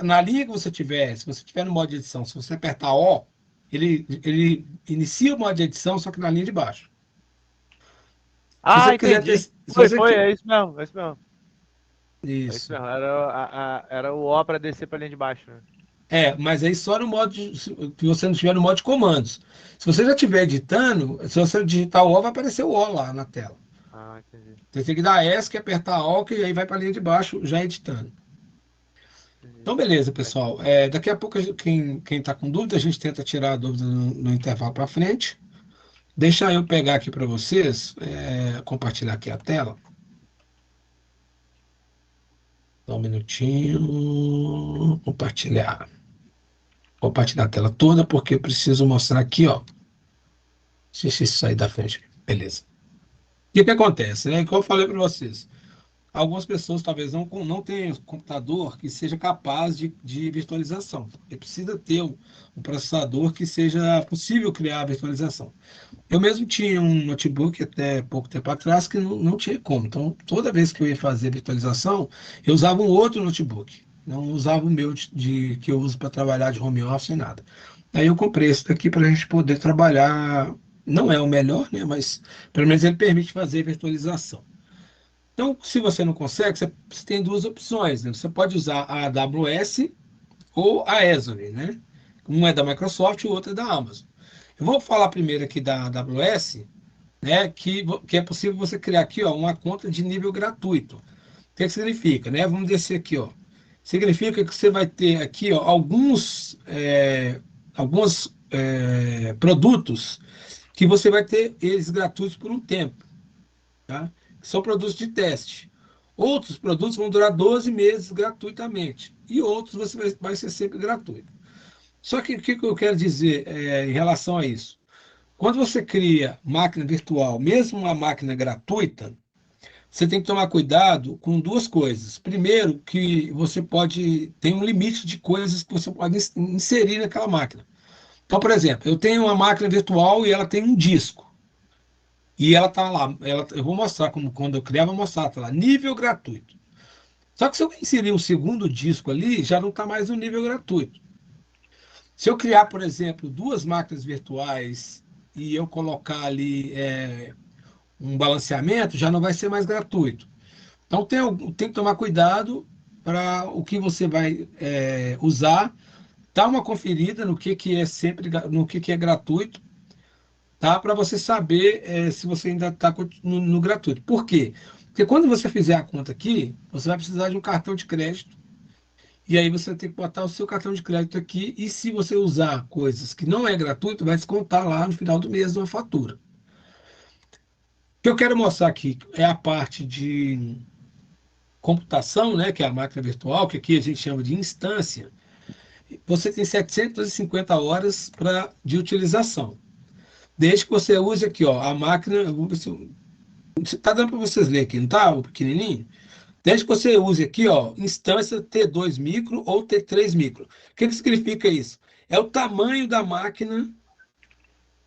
Speaker 1: na linha que você tiver, se você tiver no modo de edição, se você apertar O, ele inicia o modo de edição, só que na linha de baixo. Se você quiser ter,
Speaker 5: Entendi.
Speaker 1: se você
Speaker 5: É isso mesmo, é isso mesmo. É isso
Speaker 1: Isso.
Speaker 5: mesmo. Era o O pra descer pra linha de baixo, né?
Speaker 1: Mas aí só no modo se você não estiver no modo de comandos. Se você já estiver editando, se você digitar o O, vai aparecer o O lá na tela.
Speaker 5: Entendi.
Speaker 1: Você tem que dar ESC, apertar OK e aí vai para a linha de baixo já editando. Então, beleza, pessoal. Daqui a pouco, quem está com dúvida, a gente tenta tirar a dúvida no intervalo para frente. Deixa eu pegar aqui para vocês, compartilhar aqui a tela. Só um minutinho. Compartilhar. Compartilhar a tela toda, porque eu preciso mostrar aqui, ó. Deixa eu sair da frente. Beleza. O que acontece, né? Como eu falei para vocês, algumas pessoas talvez não tenham computador que seja capaz de virtualização. Ele precisa ter um processador que seja possível criar a virtualização. Eu mesmo tinha um notebook até pouco tempo atrás que não tinha como. Então, toda vez que eu ia fazer virtualização, eu usava um outro notebook. Não usava o meu que eu uso para trabalhar de home office e nada. Aí eu comprei esse daqui para a gente poder trabalhar. Não é o melhor, né? Mas pelo menos ele permite fazer virtualização. Então, se você não consegue, você tem duas opções, né? Você pode usar a AWS ou a Azure, né? Um é da Microsoft e o outro é da Amazon. Eu vou falar primeiro aqui da AWS, né? Que é possível você criar aqui, ó, uma conta de nível gratuito. O que significa, né? Vamos descer aqui, ó. Significa que você vai ter aqui, ó, alguns produtos que você vai ter eles gratuitos por um tempo, tá? São produtos de teste. Outros produtos vão durar 12 meses gratuitamente. E outros você vai ser sempre gratuito. Só que o que eu quero dizer em relação a isso? Quando você cria máquina virtual, mesmo uma máquina gratuita, você tem que tomar cuidado com duas coisas. Primeiro, que você tem um limite de coisas que você pode inserir naquela máquina. Então, por exemplo, eu tenho uma máquina virtual e ela tem um disco. E ela está lá, eu vou mostrar como quando eu criar, vou mostrar, está lá, nível gratuito. Só que se eu inserir um segundo disco ali, já não está mais no nível gratuito. Se eu criar, por exemplo, duas máquinas virtuais e eu colocar ali um balanceamento, já não vai ser mais gratuito. Então tem que tomar cuidado para o que você vai usar, dar uma conferida no que é sempre, no que é gratuito, tá? Para você saber se você ainda está no gratuito. Por quê? Porque quando você fizer a conta aqui, você vai precisar de um cartão de crédito. E aí você tem que botar o seu cartão de crédito aqui. E se você usar coisas que não é gratuito, vai descontar lá no final do mês uma fatura. O que eu quero mostrar aqui é a parte de computação, né, que é a máquina virtual, que aqui a gente chama de instância. Você tem 750 horas de utilização. Desde que você use aqui, ó, a máquina. Está dando para vocês lerem aqui, não está? O pequenininho? Desde que você use aqui, ó, instância T2 micro ou T3 micro. O que significa isso? É o tamanho da máquina.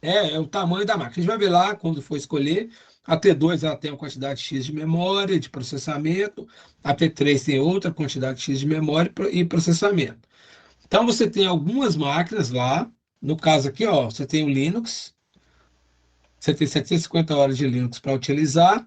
Speaker 1: É o tamanho da máquina. A gente vai ver lá quando for escolher. A T2 ela tem uma quantidade X de memória, de processamento. A T3 tem outra quantidade X de memória e processamento. Então você tem algumas máquinas lá. No caso aqui, ó, você tem o Linux. Você tem 750 horas de Linux para utilizar,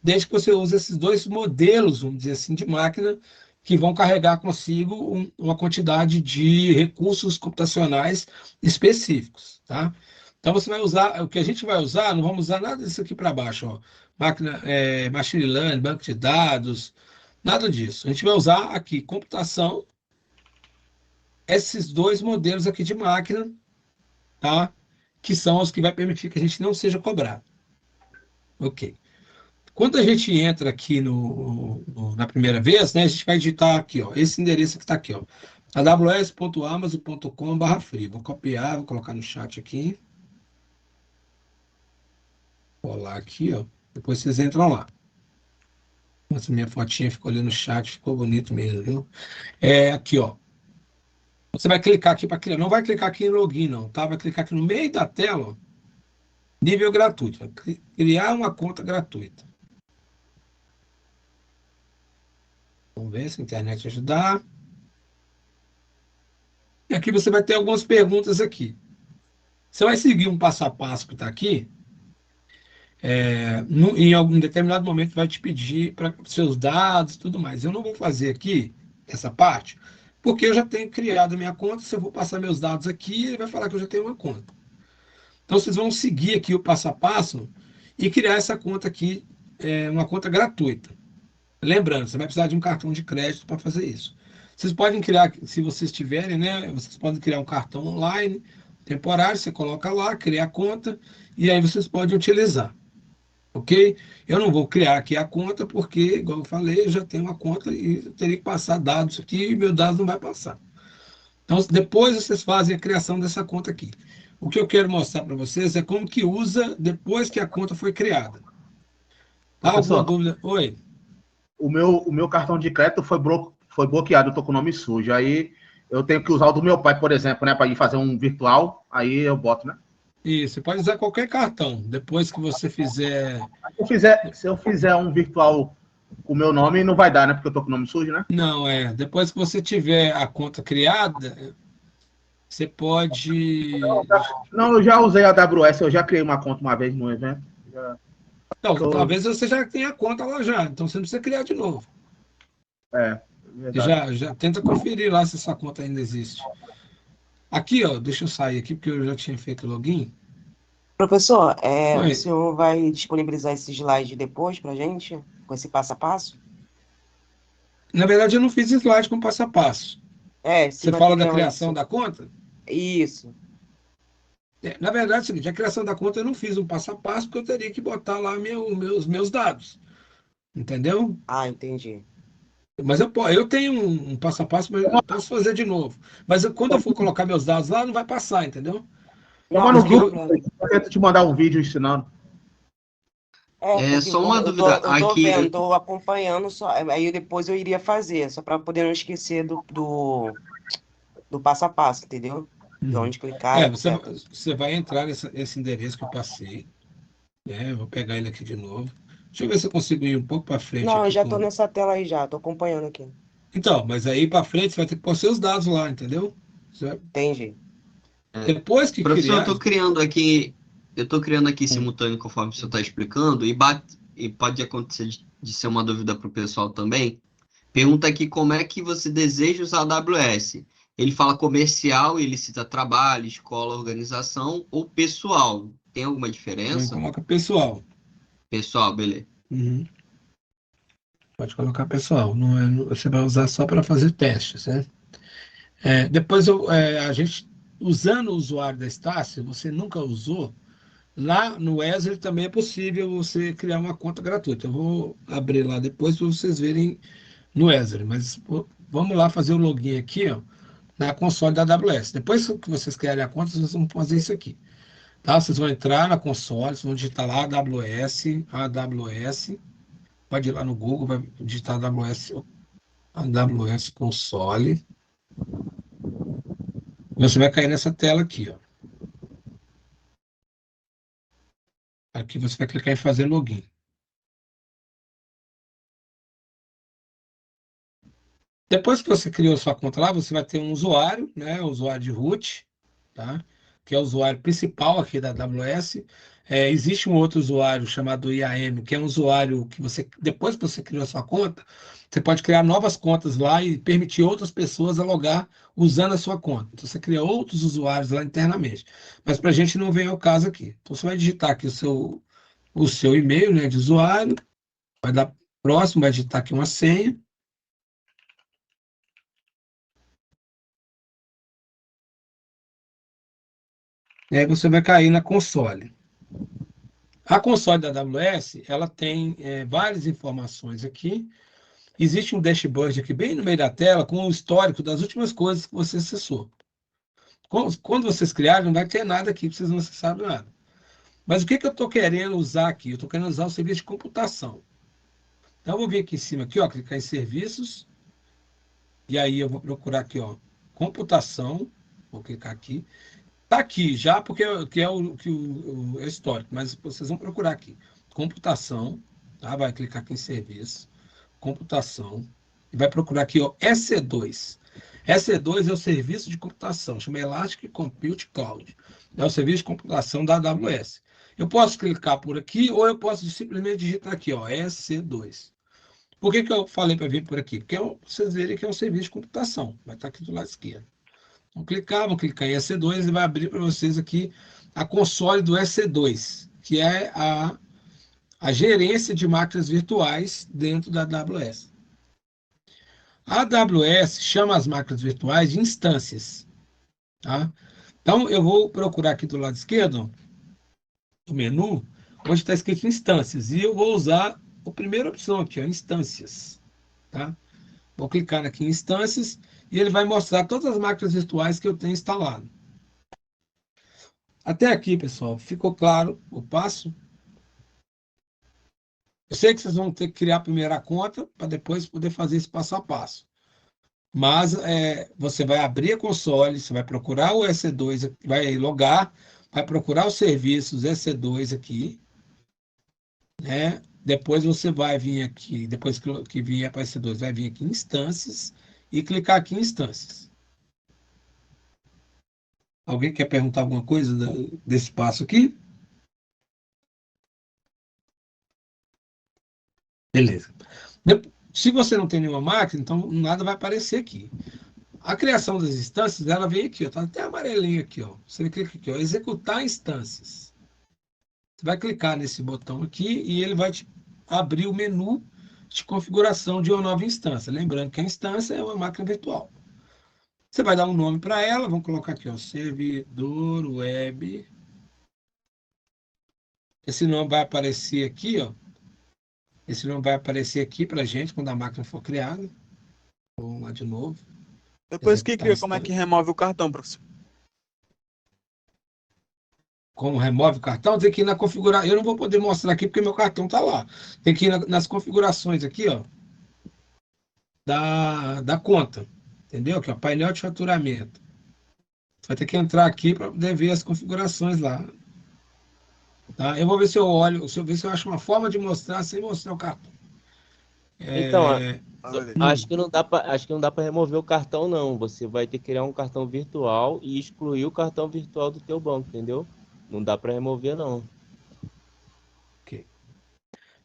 Speaker 1: desde que você use esses dois modelos, vamos dizer assim, de máquina, que vão carregar consigo uma quantidade de recursos computacionais específicos, tá? Então você vai usar, o que a gente vai usar, não vamos usar nada disso aqui para baixo, ó. Máquina, machine learning, banco de dados, nada disso. A gente vai usar aqui computação, esses dois modelos aqui de máquina, tá? Que são os que vai permitir que a gente não seja cobrado. Ok. Quando a gente entra aqui na primeira vez, né, a gente vai digitar aqui, ó, esse endereço que está aqui, ó, aws.amazon.com/free. Vou copiar, vou colocar no chat aqui. Vou lá aqui, ó. Depois vocês entram lá. Essa minha fotinha ficou ali no chat, ficou bonito mesmo, viu? Aqui, ó. Você vai clicar aqui para criar. Não vai clicar aqui em login, não, tá? Vai clicar aqui no meio da tela, ó, nível gratuito. Vai criar uma conta gratuita. Vamos ver se a internet ajudar. E aqui você vai ter algumas perguntas aqui. Você vai seguir um passo a passo que está aqui. Em algum determinado momento vai te pedir para seus dados e tudo mais. Eu não vou fazer aqui essa parte, porque eu já tenho criado a minha conta. Se eu vou passar meus dados aqui, ele vai falar que eu já tenho uma conta. Então, vocês vão seguir aqui o passo a passo e criar essa conta aqui, uma conta gratuita. Lembrando, você vai precisar de um cartão de crédito para fazer isso. Vocês podem criar, se vocês tiverem, né? Vocês podem criar um cartão online, temporário, você coloca lá, cria a conta, e aí vocês podem utilizar. Ok? Eu não vou criar aqui a conta, porque, igual eu falei, eu já tenho uma conta e eu teria que passar dados aqui, e meu dado não vai passar. Então, depois vocês fazem a criação dessa conta aqui. O que eu quero mostrar para vocês é como que usa depois que a conta foi criada. Tá? Alguma
Speaker 11: Professor,
Speaker 1: dúvida? Oi.
Speaker 11: o meu cartão de crédito foi bloqueado, eu tô com o nome sujo. Aí eu tenho que usar o do meu pai, por exemplo, né? Para ir fazer um virtual, aí eu boto, né?
Speaker 1: Isso, você pode usar qualquer cartão. Depois que você fizer.
Speaker 11: Se eu fizer um virtual com o meu nome, não vai dar, né? Porque eu tô com o nome sujo, né?
Speaker 1: Não, depois que você tiver a conta criada, você pode.
Speaker 11: Não, eu já usei a AWS, eu já criei uma conta uma vez no evento.
Speaker 1: Não, talvez você já tenha a conta lá já, então você não precisa criar de novo.
Speaker 11: Verdade.
Speaker 1: Já tenta conferir lá se essa conta ainda existe. Aqui, ó, deixa eu sair aqui porque eu já tinha feito o login.
Speaker 15: Professor,
Speaker 1: Oi.
Speaker 15: o senhor vai disponibilizar esse slide depois para gente, com esse passo a passo?
Speaker 1: Na verdade, eu não fiz slide com passo a passo.
Speaker 15: Esse
Speaker 1: Você fala da
Speaker 15: material aí,
Speaker 1: criação da conta?
Speaker 15: Isso.
Speaker 1: Na verdade, é o seguinte, a criação da conta eu não fiz um passo a passo porque eu teria que botar lá meus dados. Entendeu?
Speaker 15: Ah, entendi.
Speaker 1: Mas eu tenho um passo a passo, mas eu posso fazer de novo. Mas quando eu for colocar meus dados lá, não vai passar, entendeu?
Speaker 11: Toma no grupo, eu tento te mandar um vídeo ensinando.
Speaker 15: Porque
Speaker 12: só uma
Speaker 15: eu
Speaker 12: dúvida.
Speaker 15: tô
Speaker 12: Aqui,
Speaker 15: vendo, tô acompanhando, só, aí depois eu iria fazer, só para poder não esquecer do passo a passo, entendeu? De onde clicar, etc.
Speaker 1: Você vai entrar nesse endereço que eu passei. Né? Eu vou pegar ele aqui de novo. Deixa eu ver se eu consigo ir um pouco para frente.
Speaker 15: Não, eu
Speaker 1: aqui
Speaker 15: já tô nessa tela aí já, tô acompanhando aqui.
Speaker 1: Então, mas aí para frente você vai ter que pôr seus dados lá, entendeu?
Speaker 15: Entendi.
Speaker 1: Depois que
Speaker 12: Professor,
Speaker 1: criar...
Speaker 12: eu tô criando aqui simultâneo conforme o senhor está explicando, e pode acontecer de ser uma dúvida para o pessoal também. Pergunta aqui como é que você deseja usar a AWS. Ele fala comercial, ele cita trabalho, escola, organização ou pessoal. Tem alguma diferença?
Speaker 1: Coloca pessoal.
Speaker 12: Pessoal, beleza.
Speaker 1: Uhum. Pode colocar pessoal. Você vai usar só para fazer testes, né? Depois a gente, usando o usuário da Estácio, você nunca usou, lá no Azure também é possível você criar uma conta gratuita. Eu vou abrir lá depois para vocês verem no Azure, mas vamos lá fazer o login aqui, ó, na console da AWS. Depois que vocês criarem a conta, vocês vão fazer isso aqui. Tá? Vocês vão entrar na console, vocês vão digitar lá AWS, pode ir lá no Google, vai digitar AWS Console. Você vai cair nessa tela aqui, ó. Aqui você vai clicar em fazer login. Depois que você criou sua conta lá, você vai ter um usuário, né? Um usuário de root, tá? Que é o usuário principal aqui da AWS. Existe um outro usuário chamado IAM, que é um usuário que depois que você criou sua conta, você pode criar novas contas lá e permitir outras pessoas a logar usando a sua conta. Então, você cria outros usuários lá internamente. Mas para a gente não vem ao caso aqui. Então, você vai digitar aqui o seu e-mail, né, de usuário, vai dar próximo, vai digitar aqui uma senha. E aí você vai cair na console. A console da AWS, ela tem várias informações aqui. Existe um dashboard aqui bem no meio da tela com o histórico das últimas coisas que você acessou. Quando vocês criarem, não vai ter nada aqui, vocês não acessarem nada. Mas o que eu estou querendo usar aqui? Eu estou querendo usar o serviço de computação. Então, eu vou vir aqui em cima, aqui, ó, clicar em serviços. E aí eu vou procurar aqui, ó, computação. Vou clicar aqui. Está aqui já, porque é o histórico, mas vocês vão procurar aqui. Computação, tá? Vai clicar aqui em serviço, computação, e vai procurar aqui, ó, EC2. EC2 é o serviço de computação, chama Elastic Compute Cloud. É o serviço de computação da AWS. Eu posso clicar por aqui, ou eu posso simplesmente digitar aqui, ó, EC2. Por que eu falei para vir por aqui? Porque vocês verem que é um serviço de computação, vai estar aqui do lado esquerdo. Vão clicar em EC2 e vai abrir para vocês aqui a console do EC2, que é a gerência de máquinas virtuais dentro da AWS. A AWS chama as máquinas virtuais de instâncias. Tá? Então, eu vou procurar aqui do lado esquerdo, no menu, onde está escrito instâncias, e eu vou usar a primeira opção aqui, ó, instâncias. Tá? Vou clicar aqui em instâncias, e ele vai mostrar todas as máquinas virtuais que eu tenho instalado. Até aqui, pessoal, ficou claro o passo? Eu sei que vocês vão ter que criar a primeira conta para depois poder fazer esse passo a passo. Mas você vai abrir a console, você vai procurar o EC2, vai logar, vai procurar os serviços EC2 aqui, né? Depois você vai vir aqui, depois que vier para EC2, vai vir aqui em instâncias e clicar aqui em instâncias. Alguém quer perguntar alguma coisa desse passo aqui? Beleza. Se você não tem nenhuma máquina, então nada vai aparecer aqui. A criação das instâncias, ela vem aqui, ó, tá até amarelinho aqui, ó. Você clica aqui, ó, executar instâncias. Você vai clicar nesse botão aqui e ele vai te abrir o menu de configuração de uma nova instância. Lembrando que a instância é uma máquina virtual. Você vai dar um nome para ela, vamos colocar aqui, ó, servidor web. Esse nome vai aparecer aqui, ó. Esse nome vai aparecer aqui para a gente quando a máquina for criada. Vamos lá de novo.
Speaker 14: Depois que cria, como é que remove o cartão, professor?
Speaker 1: Como remove o cartão, tem que ir na configuração. Eu não vou poder mostrar aqui porque meu cartão está lá. Tem que ir nas configurações aqui, ó, da conta. Entendeu? Aqui, ó, painel de faturamento. Você vai ter que entrar aqui para poder ver as configurações lá. Tá? Eu vou ver se eu olho, se eu acho uma forma de mostrar sem mostrar o cartão.
Speaker 13: Então, acho que não dá para remover o cartão, não. Você vai ter que criar um cartão virtual e excluir o cartão virtual do teu banco, entendeu? Não dá para remover, não.
Speaker 1: Ok.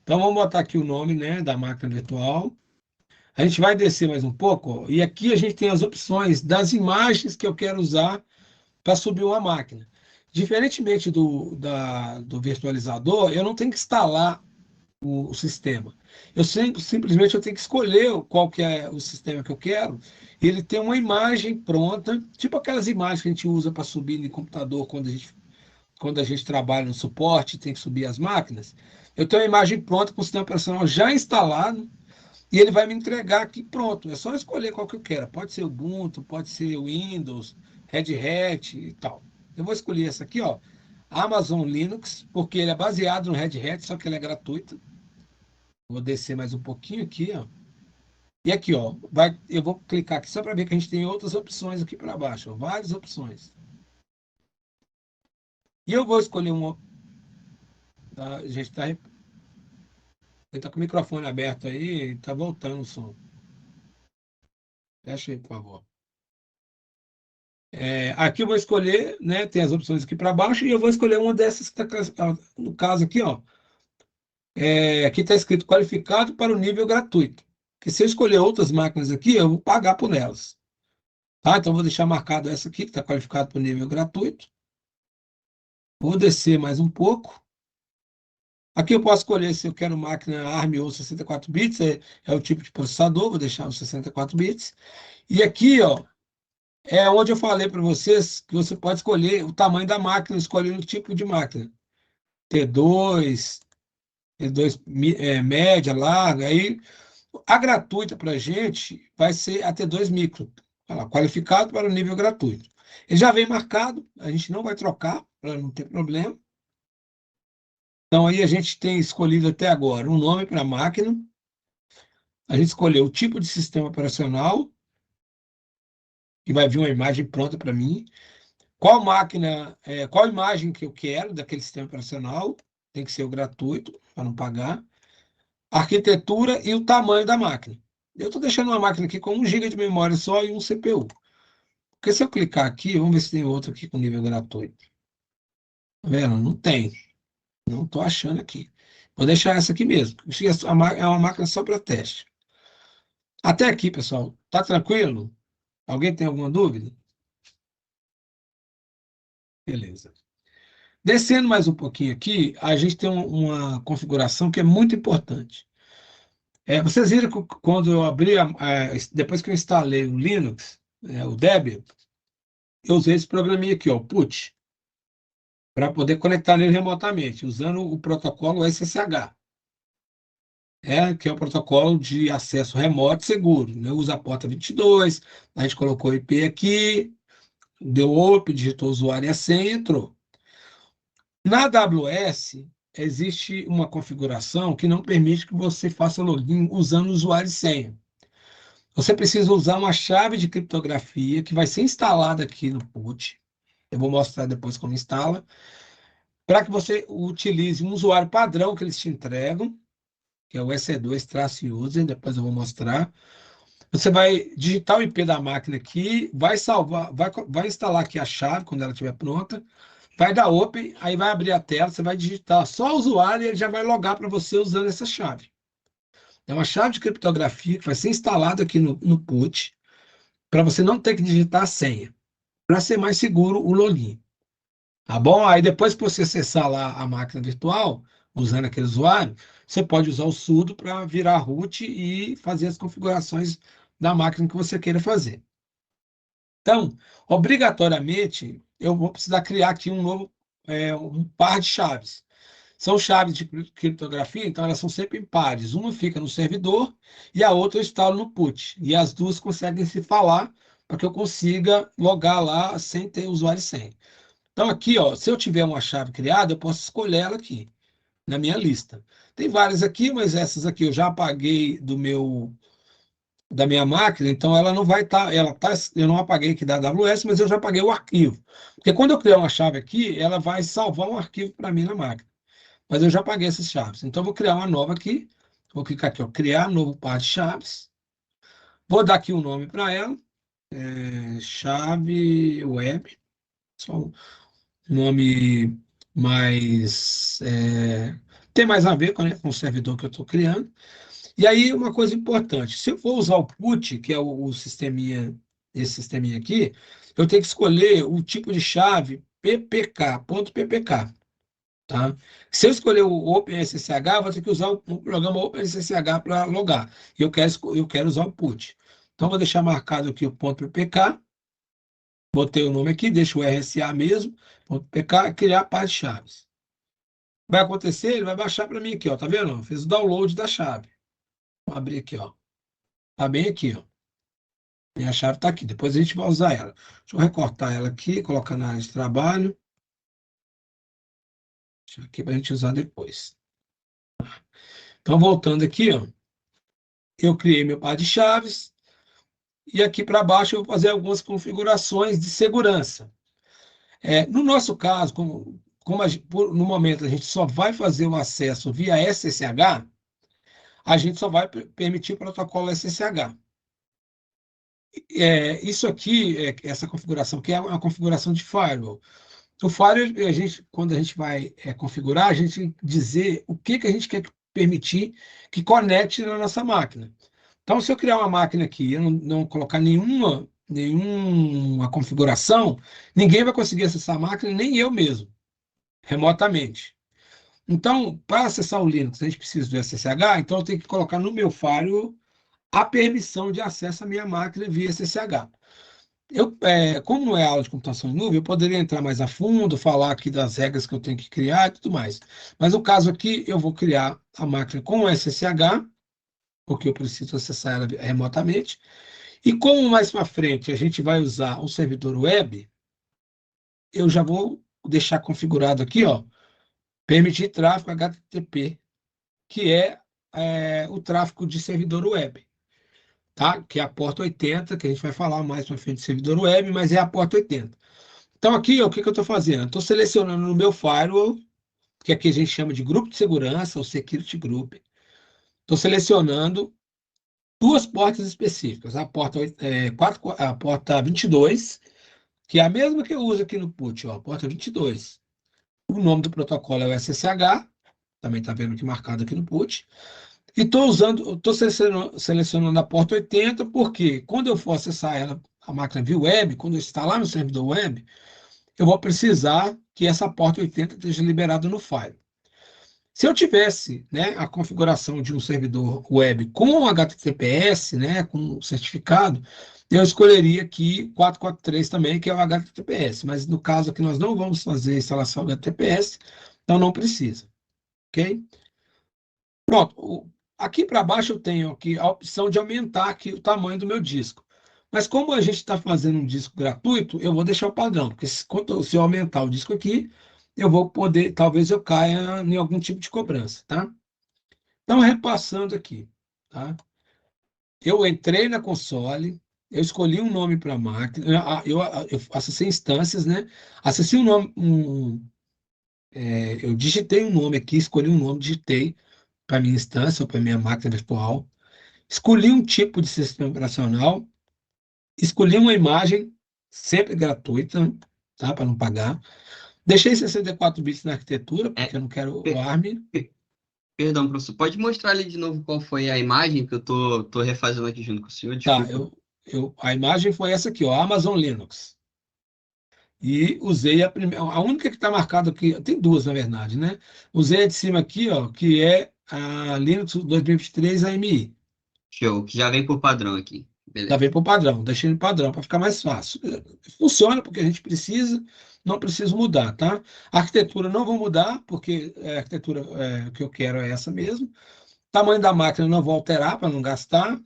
Speaker 1: Então, vamos botar aqui o nome, né, da máquina virtual. A gente vai descer mais um pouco, ó, e aqui a gente tem as opções das imagens que eu quero usar para subir uma máquina. Diferentemente do virtualizador, eu não tenho que instalar o sistema. Simplesmente eu tenho que escolher qual que é o sistema que eu quero. E ele tem uma imagem pronta, tipo aquelas imagens que a gente usa para subir no computador quando a gente trabalha no suporte, tem que subir as máquinas. Eu tenho uma imagem pronta com o sistema operacional já instalado e ele vai me entregar aqui pronto. É só escolher qual que eu quero. Pode ser Ubuntu, pode ser Windows, Red Hat e tal. Eu vou escolher essa aqui, ó, Amazon Linux, porque ele é baseado no Red Hat, só que ele é gratuito. Vou descer mais um pouquinho aqui, ó. E aqui, ó, eu vou clicar aqui só para ver que a gente tem outras opções aqui para baixo, ó, várias opções. E eu vou escolher uma. Tá? A gente está com o microfone aberto aí, está voltando o som. Fecha aí, por favor. Aqui eu vou escolher, né? Tem as opções aqui para baixo, e eu vou escolher uma dessas que está, no caso aqui, ó. Aqui está escrito qualificado para o nível gratuito. Porque se eu escolher outras máquinas aqui, eu vou pagar por elas. Tá? Então, vou deixar marcado essa aqui, que está qualificado para o nível gratuito. Vou descer mais um pouco. Aqui eu posso escolher se eu quero máquina ARM ou 64 bits, é o tipo de processador, vou deixar os 64 bits. E aqui, ó, é onde eu falei para vocês que você pode escolher o tamanho da máquina, escolhendo o tipo de máquina. T2 média, larga. Aí, a gratuita para a gente vai ser a T2 micro. Olha lá, qualificado para o nível gratuito. Ele já vem marcado, a gente não vai trocar, para não ter problema. Então, aí a gente tem escolhido até agora um nome para a máquina. A gente escolheu o tipo de sistema operacional, que vai vir uma imagem pronta para mim. Qual máquina, qual imagem que eu quero daquele sistema operacional, tem que ser o gratuito, para não pagar. A arquitetura e o tamanho da máquina. Eu estou deixando uma máquina aqui com 1 GB de memória só e um CPU. Porque se eu clicar aqui, vamos ver se tem outro aqui com nível gratuito. Tá vendo? Não tem. Não estou achando aqui. Vou deixar essa aqui mesmo. É uma máquina só para teste. Até aqui, pessoal. Tá tranquilo? Alguém tem alguma dúvida? Beleza. Descendo mais um pouquinho aqui, a gente tem uma configuração que é muito importante. Vocês viram que quando eu abri, depois que eu instalei o Linux, o Debian, eu usei esse programinha aqui, ó, PUT, para poder conectar nele remotamente, usando o protocolo SSH, que é o protocolo de acesso remoto seguro. Né? Usa a porta 22, a gente colocou o IP aqui, deu OP, digitou o usuário e a senha e entrou. Na AWS, existe uma configuração que não permite que você faça login usando usuário e senha. Você precisa usar uma chave de criptografia que vai ser instalada aqui no PUT. Eu vou mostrar depois como instala. Para que você utilize um usuário padrão que eles te entregam, que é o EC2-user, depois eu vou mostrar. Você vai digitar o IP da máquina aqui, vai salvar, vai instalar aqui a chave quando ela estiver pronta, vai dar open, aí vai abrir a tela, você vai digitar só o usuário e ele já vai logar para você usando essa chave. É uma chave de criptografia que vai ser instalada aqui no PUT, para você não ter que digitar a senha, para ser mais seguro o login. Tá bom? Aí depois que você acessar lá a máquina virtual, usando aquele usuário, você pode usar o sudo para virar root e fazer as configurações da máquina que você queira fazer. Então, obrigatoriamente, eu vou precisar criar aqui um par de chaves. São chaves de criptografia, então elas são sempre em pares. Uma fica no servidor e a outra eu instalo no PUT. E as duas conseguem se falar para que eu consiga logar lá sem ter usuário e senha. Então aqui, ó, se eu tiver uma chave criada, eu posso escolher ela aqui, na minha lista. Tem várias aqui, mas essas aqui eu já apaguei da minha máquina, então ela não vai estar, eu não apaguei aqui da AWS, mas eu já apaguei o arquivo. Porque quando eu criar uma chave aqui, ela vai salvar um arquivo para mim na máquina. Mas eu já apaguei essas chaves. Então eu vou criar uma nova aqui, vou clicar aqui, ó, criar novo par de chaves. Vou dar aqui um nome para ela, chave web, só um nome mais tem mais a ver com o servidor que eu estou criando. E aí, uma coisa importante, se eu for usar o PUT, que é o sisteminha, esse sisteminha aqui, eu tenho que escolher o tipo de chave .ppk. Tá? Se eu escolher o OpenSSH, eu vou ter que usar o programa OpenSSH para logar. E eu quero usar o PUT. Então, vou deixar marcado aqui o .ppk. Botei o nome aqui, deixo o RSA mesmo, .pk, criar par de chaves. Vai acontecer, ele vai baixar para mim aqui, ó, tá vendo? Fiz o download da chave. Vou abrir aqui, ó. Tá bem aqui, ó. Minha chave tá aqui, depois a gente vai usar ela. Deixa eu recortar ela aqui, colocar na área de trabalho. Deixa aqui para a gente usar depois. Então, voltando aqui, ó. Eu criei meu par de chaves. E aqui para baixo eu vou fazer algumas configurações de segurança. No nosso caso, no momento a gente só vai fazer o acesso via SSH, a gente só vai permitir o protocolo SSH. Isso aqui, essa configuração aqui é uma configuração de firewall. O firewall, quando a gente vai configurar, a gente tem que dizer o que a gente quer permitir que conecte na nossa máquina. Então, se eu criar uma máquina aqui e eu não colocar nenhuma configuração, ninguém vai conseguir acessar a máquina, nem eu mesmo, remotamente. Então, para acessar o Linux, a gente precisa do SSH, então eu tenho que colocar no meu firewall a permissão de acesso à minha máquina via SSH. Como não é aula de computação em nuvem, eu poderia entrar mais a fundo, falar aqui das regras que eu tenho que criar e tudo mais. Mas no caso aqui, eu vou criar a máquina com SSH, porque eu preciso acessar ela remotamente. E como mais para frente a gente vai usar um servidor web, eu já vou deixar configurado aqui, ó, permitir tráfego HTTP, que é o tráfego de servidor web, tá? Que é a porta 80, que a gente vai falar mais para frente de servidor web, mas é a porta 80. Então aqui, ó, o que eu estou fazendo? Estou selecionando no meu firewall, que aqui a gente chama de grupo de segurança, ou security group. Estou selecionando duas portas específicas, a porta 22, que é a mesma que eu uso aqui no PUT, ó, porta 22. O nome do protocolo é o SSH, também está vendo aqui marcado aqui no PUT. E estou selecionando a porta 80, porque quando eu for acessar a máquina via web, quando eu instalar no servidor web, eu vou precisar que essa porta 80 esteja liberada no file. Se eu tivesse, né, a configuração de um servidor web com HTTPS, né, com certificado, eu escolheria aqui 443 também, que é o HTTPS. Mas no caso aqui nós não vamos fazer a instalação HTTPS, então não precisa. Ok? Pronto. Aqui para baixo eu tenho aqui a opção de aumentar aqui o tamanho do meu disco. Mas como a gente está fazendo um disco gratuito, eu vou deixar o padrão, porque se eu aumentar o disco aqui, eu vou poder, talvez eu caia em algum tipo de cobrança, tá? Então, repassando aqui, tá? Eu entrei na console, eu escolhi um nome para a máquina, eu acessei instâncias, né? Acessei um nome, eu digitei um nome aqui, escolhi um nome, digitei para minha instância ou para minha máquina virtual, escolhi um tipo de sistema operacional, escolhi uma imagem, sempre gratuita, tá? Para não pagar. Deixei 64 bits na arquitetura, porque eu não quero o ARM.
Speaker 16: Perdão, professor, pode mostrar ali de novo qual foi a imagem que eu tô refazendo aqui junto com o senhor?
Speaker 1: Tá,
Speaker 16: Desculpa.
Speaker 1: a imagem foi essa aqui, ó, Amazon Linux. E usei a primeira, a única que está marcada aqui, tem duas, na verdade, né? Usei a de cima aqui, ó, que é a Linux 2023 AMI.
Speaker 16: Show, que já vem por padrão aqui.
Speaker 1: Já
Speaker 16: Beleza.
Speaker 1: vem para o padrão, deixei no padrão para ficar mais fácil. Funciona porque a gente precisa, não preciso mudar, tá? A arquitetura não vou mudar, porque a arquitetura que eu quero é essa mesmo. Tamanho da máquina não vou alterar para não gastar.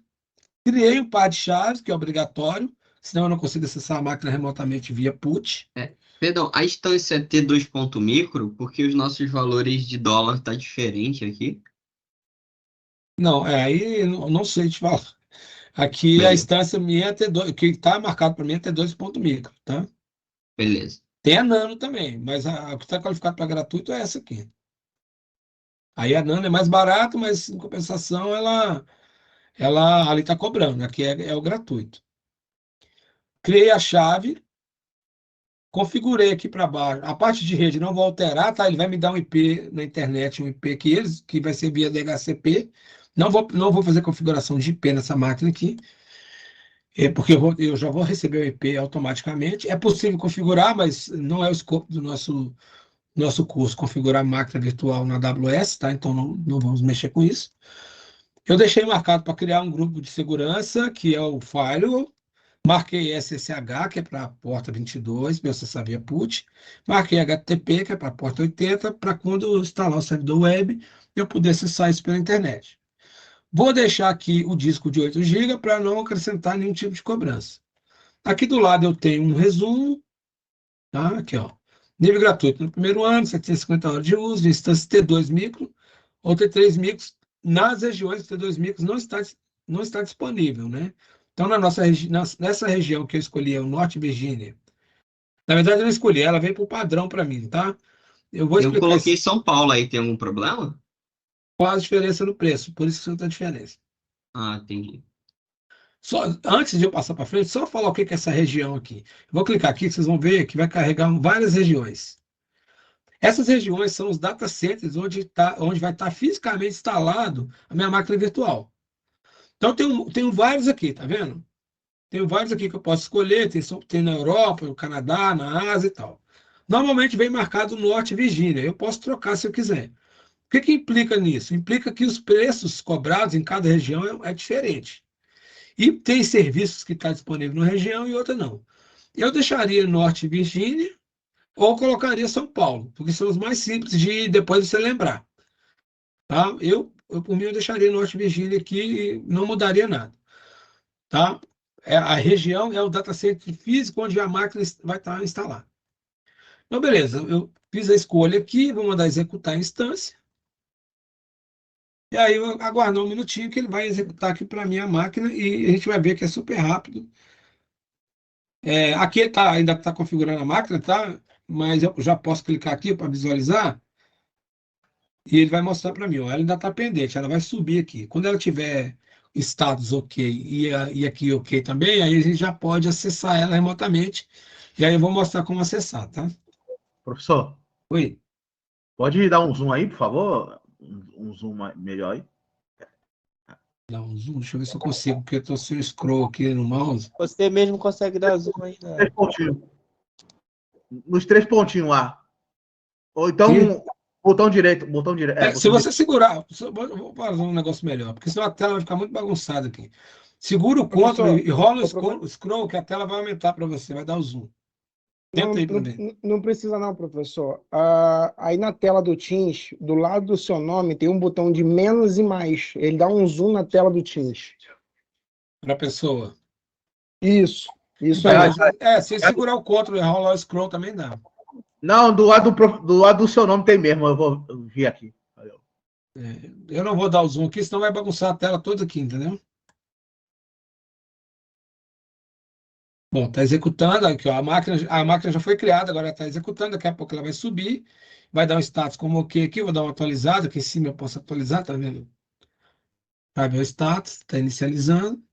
Speaker 1: Criei um par de chaves, que é obrigatório, senão eu não consigo acessar a máquina remotamente via PUT.
Speaker 16: Perdão, a instância é T2.micro, porque os nossos valores de dólar tá diferente aqui.
Speaker 1: Não, aí não sei te falar. Aqui a
Speaker 16: Beleza.
Speaker 1: instância minha é T2, o que está marcado para mim é T2.micro, tá?
Speaker 16: Beleza.
Speaker 1: Tem a Nano também, mas o que está qualificado para gratuito é essa aqui. Aí a Nano é mais barato, mas em compensação ela ali está cobrando. Aqui é o gratuito. Criei a chave, configurei aqui para baixo. A parte de rede não vou alterar, tá? Ele vai me dar um IP na internet, um IP que vai ser via DHCP. Não vou fazer configuração de IP nessa máquina aqui, porque eu já vou receber o IP automaticamente. É possível configurar, mas não é o escopo do nosso curso, configurar máquina virtual na AWS, tá? Então não vamos mexer com isso. Eu deixei marcado para criar um grupo de segurança, que é o Firewall. Marquei SSH, que é para a porta 22, meu acessar via PUT. Marquei HTTP, que é para a porta 80, para quando eu instalar o servidor web, eu poder acessar isso pela internet. Vou deixar aqui o disco de 8 GB para não acrescentar nenhum tipo de cobrança. Aqui do lado eu tenho um resumo, tá? Aqui, ó. Nível gratuito no primeiro ano, 750 horas de uso, instância T2 micro ou T3 micros. Nas regiões T2 micros não está disponível, né? Então, nessa região que eu escolhi, é o Norte Virgínia. Na verdade, eu não escolhi, ela veio por padrão para mim, tá? Eu vou
Speaker 16: Eu
Speaker 1: explicar
Speaker 16: coloquei São Paulo aí, tem algum problema?
Speaker 1: qual a diferença no preço, por isso que está a diferença.
Speaker 16: Ah, entendi.
Speaker 1: Só, antes de eu passar para frente, só falar o que é essa região aqui. Eu vou clicar aqui, que vocês vão ver que vai carregar várias regiões. Essas regiões são os data centers onde vai estar fisicamente instalado a minha máquina virtual. Então, tenho vários aqui, tá vendo? Tenho vários aqui que eu posso escolher, tem na Europa, no Canadá, na Ásia e tal. Normalmente vem marcado Norte Virgínia, eu posso trocar se eu quiser. O que implica nisso? Implica que os preços cobrados em cada região é diferente. E tem serviços que estão disponíveis numa região e outra não. Eu deixaria Norte Virgínia ou colocaria São Paulo, porque são os mais simples de depois você lembrar. Tá? Por mim, eu deixaria Norte Virgínia aqui e não mudaria nada. Tá? A região é o data center físico onde a máquina vai estar instalada. Então, beleza, eu fiz a escolha aqui, vou mandar executar a instância. E aí eu aguardo um minutinho que ele vai executar aqui para a minha máquina e a gente vai ver que é super rápido. Aqui ainda está configurando a máquina, tá? Mas eu já posso clicar aqui para visualizar e ele vai mostrar para mim. Ó, ela ainda está pendente, ela vai subir aqui. Quando ela tiver status ok e aqui ok também, aí a gente já pode acessar ela remotamente. E aí eu vou mostrar como acessar, tá?
Speaker 11: Professor.
Speaker 1: Oi.
Speaker 11: Pode dar um zoom aí, por favor? Um zoom melhor aí.
Speaker 1: Dá um zoom, deixa eu ver se eu consigo, porque eu estou sem o scroll aqui no mouse.
Speaker 13: Você mesmo consegue dar zoom aí, né?
Speaker 11: 3 pontinhos. Nos 3 pontinhos lá. Ou então, botão direito.
Speaker 1: Se você segurar, vou fazer um negócio melhor, porque senão a tela vai ficar muito bagunçada aqui. Segura o controle e rola o scroll, que a tela vai aumentar para você, vai dar o zoom. Tenta aí para ver.
Speaker 17: Não precisa não, professor. Aí na tela do Teams, do lado do seu nome, tem um botão de menos e mais. Ele dá um zoom na tela do Teams.
Speaker 1: Para a pessoa.
Speaker 17: Isso aí.
Speaker 1: Se segurar o controle e rolar o scroll também dá.
Speaker 11: Não, do lado do seu nome tem mesmo, eu vou vir aqui. Valeu.
Speaker 1: Eu não vou dar o zoom aqui, senão vai bagunçar a tela toda aqui, entendeu? Bom, está executando, aqui, ó, a máquina já foi criada, agora está executando, daqui a pouco ela vai subir, vai dar um status como OK aqui, vou dar uma atualizada, aqui em cima eu posso atualizar, tá vendo? Vai ver o status, está inicializando.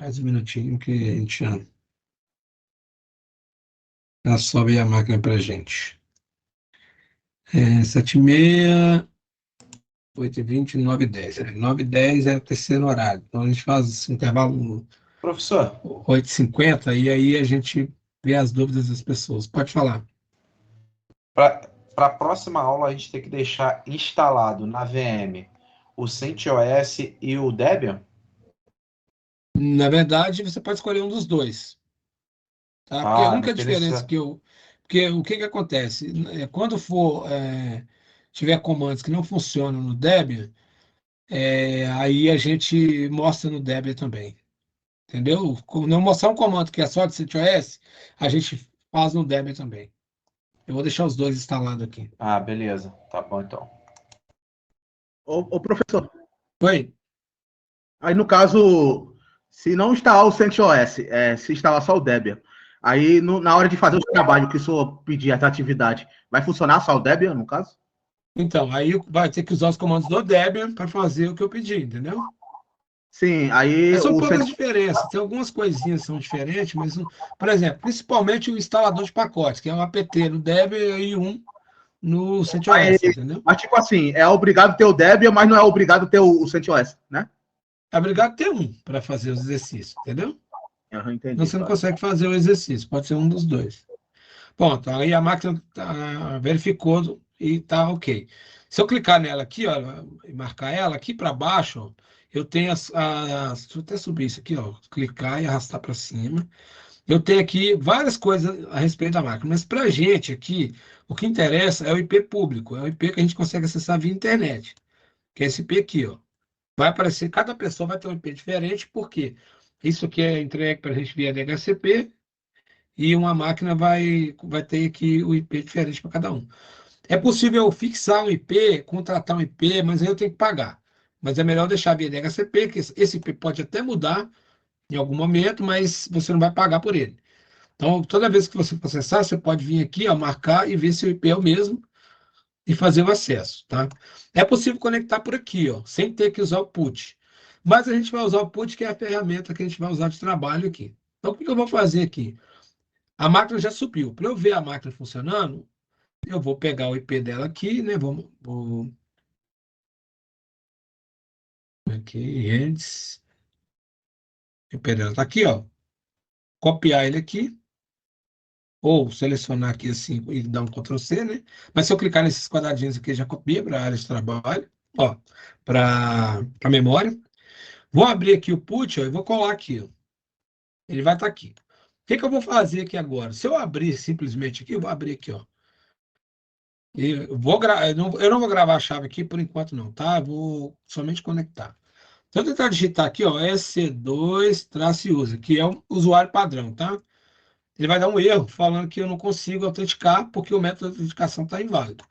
Speaker 1: Mais um minutinho que a gente já sobe a máquina para a gente. 7h30, 8h20, 9h10. 9h10 é o terceiro horário. Então a gente faz esse intervalo
Speaker 18: Professor,
Speaker 1: 8h50 e aí a gente vê as dúvidas das pessoas. Pode falar.
Speaker 18: para a próxima aula a gente tem que deixar instalado na VM o CentOS e o Debian?
Speaker 1: Na verdade, você pode escolher um dos dois. Tá? Porque a única diferença que eu... Porque o que acontece? Quando tiver comandos que não funcionam no Debian, aí a gente mostra no Debian também. Entendeu? Não mostrar um comando que é só de CentOS, a gente faz no Debian também. Eu vou deixar os dois instalados aqui.
Speaker 18: Ah, beleza. Tá bom, então.
Speaker 11: Ô, professor.
Speaker 1: Oi.
Speaker 11: Aí, no caso, se não instalar o CentOS, se instalar só o Debian, aí na hora de fazer o trabalho que o senhor pedir essa atividade, vai funcionar só o Debian, no caso?
Speaker 1: Então, aí vai ter que usar os comandos do Debian para fazer o que eu pedi, entendeu?
Speaker 11: Sim, aí...
Speaker 1: São poucas diferenças, tem algumas coisinhas que são diferentes, mas, por exemplo, principalmente o instalador de pacotes, que é o apt no Debian e no CentOS, entendeu?
Speaker 11: Mas, tipo assim, é obrigado ter o Debian, mas não é obrigado ter o CentOS, né?
Speaker 1: É obrigado ter um para fazer os exercícios, entendeu?
Speaker 11: Entendi.
Speaker 1: Então você não consegue fazer o exercício, pode ser um dos dois. Bom, então aí a máquina verificou e está OK. Se eu clicar nela aqui, ó, e marcar ela aqui para baixo, ó, eu tenho deixa eu até subir isso aqui, ó, clicar e arrastar para cima. Eu tenho aqui várias coisas a respeito da máquina, mas para a gente aqui, o que interessa é o IP público, é o IP que a gente consegue acessar via internet, que é esse IP aqui, ó. Vai aparecer, cada pessoa vai ter um IP diferente, porque isso aqui é entregue para a gente via DHCP, e uma máquina vai ter aqui o IP diferente para cada um. É possível fixar um IP, contratar um IP, mas aí eu tenho que pagar. Mas é melhor deixar via DHCP, que esse IP pode até mudar em algum momento, mas você não vai pagar por ele. Então, toda vez que você processar, você pode vir aqui, ó, marcar e ver se o IP é o mesmo e fazer o acesso, tá? É possível conectar por aqui, ó, sem ter que usar o PUT. Mas a gente vai usar o PUT, que é a ferramenta que a gente vai usar de trabalho aqui. Então, o que eu vou fazer aqui? A máquina já subiu. Para eu ver a máquina funcionando, eu vou pegar o IP dela aqui, né? Vou aqui, redes. O IP dela está aqui, ó. Copiar ele aqui. Ou selecionar aqui assim e dar um Ctrl+C, né? Mas se eu clicar nesses quadradinhos aqui, já copia para a área de trabalho, ó, para a memória. Vou abrir aqui o PUT, ó, e vou colar aqui, ó. Ele vai estar aqui. O que eu vou fazer aqui agora? Se eu abrir simplesmente aqui, eu vou abrir aqui, ó. Eu não vou gravar a chave aqui por enquanto não, tá? Eu vou somente conectar. Se eu tentar digitar aqui, ó, SC2-user, que é o usuário padrão, tá? Ele vai dar um erro falando que eu não consigo autenticar porque o método de autenticação está inválido. O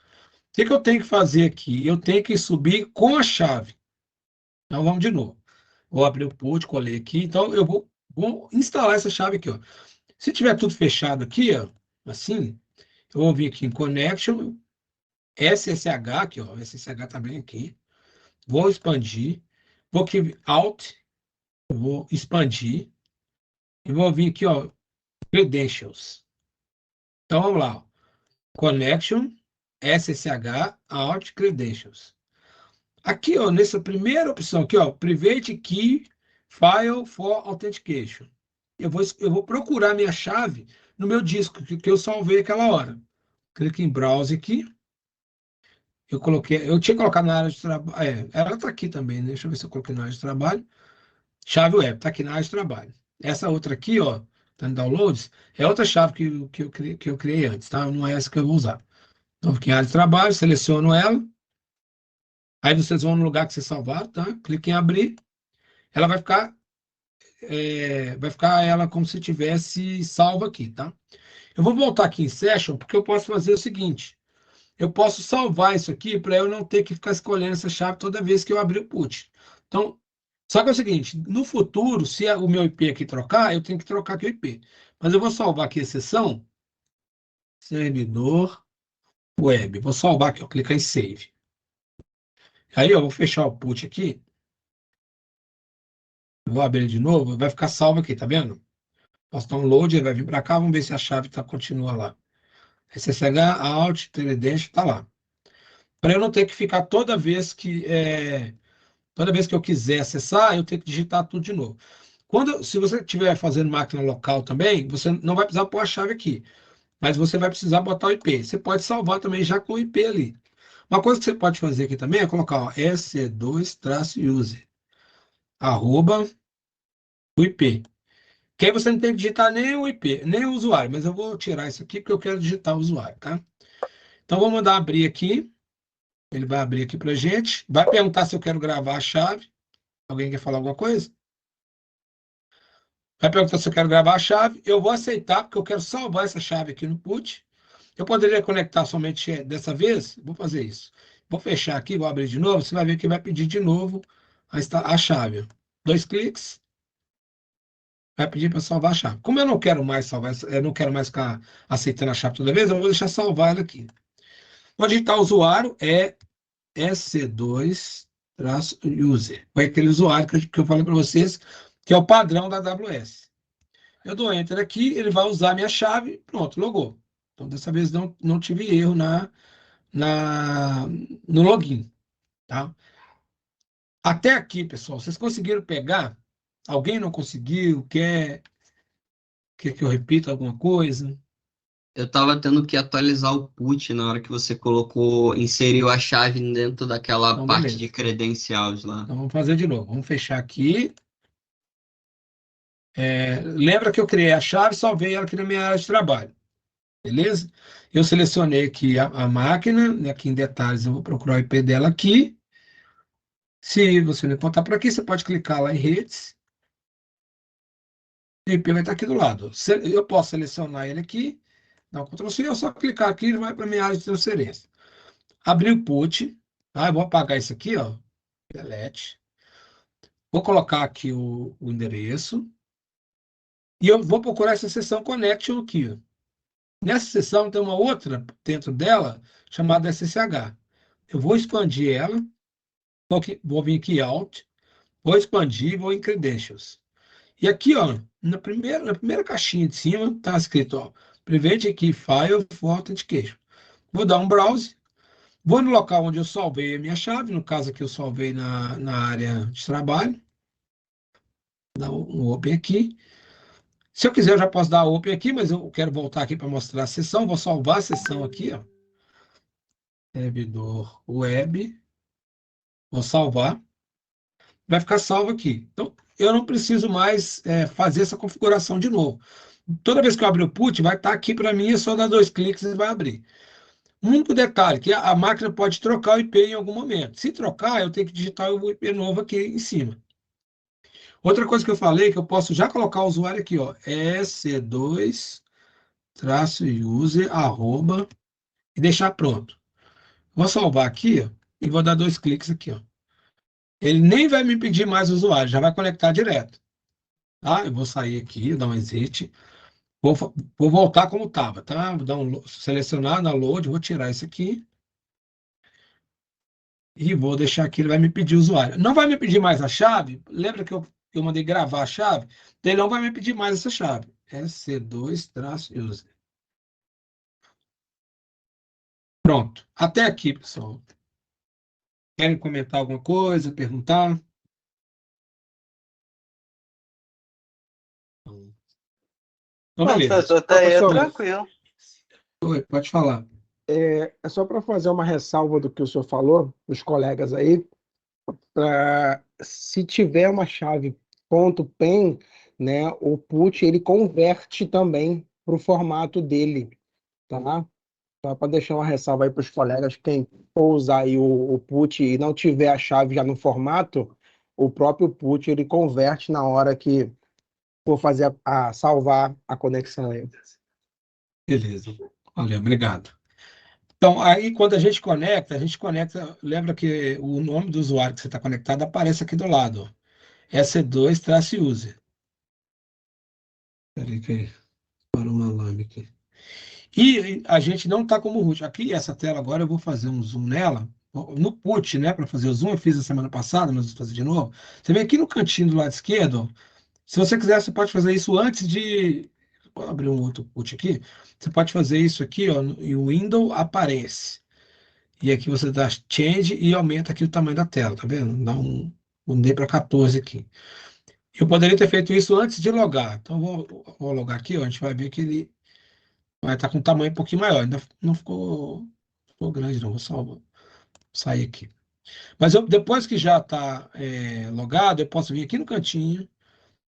Speaker 1: que eu tenho que fazer aqui? Eu tenho que subir com a chave. Então, vamos de novo. Vou abrir o port, colei aqui. Então, eu vou instalar essa chave aqui, ó. Se tiver tudo fechado aqui, ó, assim, eu vou vir aqui em Connection, SSH aqui, ó, SSH tá bem aqui. Vou expandir. Vou aqui, Alt, vou expandir. E vou vir aqui, ó, Credentials. Então, vamos lá. Ó. Connection, SSH, Alt, Credentials. Aqui, ó, nessa primeira opção aqui, ó, Private Key File for Authentication. Eu vou procurar minha chave no meu disco, que eu salvei aquela hora. Clique em Browse aqui. Eu tinha colocado na área de trabalho. Ela está aqui também, né? Deixa eu ver se eu coloquei na área de trabalho. Chave web, está aqui na área de trabalho. Essa outra aqui, ó, tá em downloads, é outra chave que eu criei antes, tá? Não é essa que eu vou usar. Então, fiquei em área de trabalho, seleciono ela, aí vocês vão no lugar que vocês salvaram, tá? Clique em abrir, ela vai ficar ela como se tivesse salva aqui, tá? Eu vou voltar aqui em Session, porque eu posso fazer o seguinte, eu posso salvar isso aqui para eu não ter que ficar escolhendo essa chave toda vez que eu abrir o put. Então, só que é o seguinte, no futuro, se o meu IP aqui trocar, eu tenho que trocar aqui o IP. Mas eu vou salvar aqui a exceção, servidor web. Vou salvar aqui, ó, clicar em Save. Aí eu vou fechar o put aqui. Vou abrir de novo, vai ficar salvo aqui, tá vendo? Posso download, ele vai vir para cá, vamos ver se a chave continua lá. SSH, Alt, Teledash, tá lá. Para eu não ter que ficar toda vez que eu quiser acessar, eu tenho que digitar tudo de novo. Se você estiver fazendo máquina local também, você não vai precisar pôr a chave aqui, mas você vai precisar botar o IP. Você pode salvar também já com o IP ali. Uma coisa que você pode fazer aqui também é colocar ó, sc2-user, arroba o IP. Que aí você não tem que digitar nem o IP, nem o usuário, mas eu vou tirar isso aqui porque eu quero digitar o usuário, tá? Então, vou mandar abrir aqui. Ele vai abrir aqui pra gente. Vai perguntar se eu quero gravar a chave. Alguém quer falar alguma coisa? Vai perguntar se eu quero gravar a chave. Eu vou aceitar, porque eu quero salvar essa chave aqui no put. Eu poderia conectar somente dessa vez? Vou fazer isso. Vou fechar aqui, vou abrir de novo. Você vai ver que vai pedir de novo a chave. 2 cliques. Vai pedir para salvar a chave. Como eu não quero mais salvar, eu não quero mais ficar aceitando a chave toda vez, eu vou deixar salvar ela aqui. Vou digitar o usuário, é sc2-user. Foi aquele usuário que eu falei para vocês, que é o padrão da AWS. Eu dou Enter aqui, ele vai usar a minha chave, pronto, logou. Então, dessa vez não tive erro no login. Tá? Até aqui, pessoal, vocês conseguiram pegar? Alguém não conseguiu? Quer que eu repita alguma coisa?
Speaker 16: Eu estava tendo que atualizar o put na hora que você inseriu a chave dentro daquela
Speaker 1: Então,
Speaker 16: parte
Speaker 1: beleza.
Speaker 16: de credenciais lá.
Speaker 1: Então, vamos fazer de novo. Vamos fechar aqui. Lembra que eu criei a chave e salvei ela aqui na minha área de trabalho. Beleza? Eu selecionei aqui a máquina, né, aqui em detalhes eu vou procurar o IP dela aqui. Se você não encontrar por aqui, você pode clicar lá em redes. O IP vai estar aqui do lado. Eu posso selecionar ele aqui, dar um Ctrl+C, eu só clicar aqui e ele vai para a minha área de transferência. Abrir o put. Eu vou apagar isso aqui, ó. Delete. Vou colocar aqui o endereço. E eu vou procurar essa seção Connection aqui, ó. Nessa seção tem uma outra dentro dela, chamada SSH. Eu vou expandir ela, vou vir aqui Alt, vou expandir, vou em Credentials. E aqui, ó, na primeira caixinha de cima, está escrito, ó, Prevent Key File for Authentication. Vou dar um browse, vou no local onde eu salvei a minha chave, no caso aqui eu salvei na área de trabalho. Dá um Open aqui. Se eu quiser, eu já posso dar Open aqui, mas eu quero voltar aqui para mostrar a sessão. Vou salvar a sessão aqui, ó. Servidor web. Vou salvar. Vai ficar salvo aqui. Então, eu não preciso mais fazer essa configuração de novo. Toda vez que eu abrir o put, vai estar aqui para mim, é só dar 2 cliques e vai abrir. Um único detalhe, que a máquina pode trocar o IP em algum momento. Se trocar, eu tenho que digitar o IP novo aqui em cima. Outra coisa que eu falei, que eu posso já colocar o usuário aqui, ó, sc2-user, arroba, e deixar pronto. Vou salvar aqui, ó, e vou dar 2 cliques aqui, ó. Ele nem vai me pedir mais o usuário, já vai conectar direto. Tá? Eu vou sair aqui, dar um exit, vou voltar como estava, tá? Vou dar selecionar na load, vou tirar isso aqui. E vou deixar aqui, ele vai me pedir o usuário. Não vai me pedir mais a chave, lembra que eu mandei gravar a chave? Ele não vai me pedir mais essa chave. sc2-user. Pronto. Até aqui, pessoal. Querem comentar alguma coisa, perguntar? Então, beleza.
Speaker 4: Professor, tá aí, tranquilo.
Speaker 1: Oi, pode falar.
Speaker 17: É só para fazer uma ressalva do que o senhor falou, os colegas aí. Se tiver uma chave .pen, né, o PUT ele converte também para o formato dele, tá? Só para deixar uma ressalva aí para os colegas, quem for usar aí o PUT e não tiver a chave já no formato, o próprio PUT ele converte na hora que for fazer salvar a conexão aí.
Speaker 1: Beleza. Valeu, obrigado. Então, aí quando a gente conecta, lembra que o nome do usuário que você está conectado aparece aqui do lado, ó. EC2-user. Peraí, que parou uma alarme aqui. E a gente não está como root. Aqui, essa tela agora, eu vou fazer um zoom nela, no PUT, né, para fazer o zoom, eu fiz a semana passada, mas vou fazer de novo. Você vem aqui no cantinho do lado esquerdo, ó. Se você quiser, você pode fazer isso antes de... Vou abrir um outro PUT aqui. Você pode fazer isso aqui, ó, e o window aparece. E aqui você dá change e aumenta aqui o tamanho da tela, tá vendo? Dá mudei para 14 aqui. Eu poderia ter feito isso antes de logar. Então, vou logar aqui, ó, a gente vai ver que ele vai estar com um tamanho um pouquinho maior. Ainda não ficou grande, não. Vou só sair aqui. Mas depois que já está logado, eu posso vir aqui no cantinho,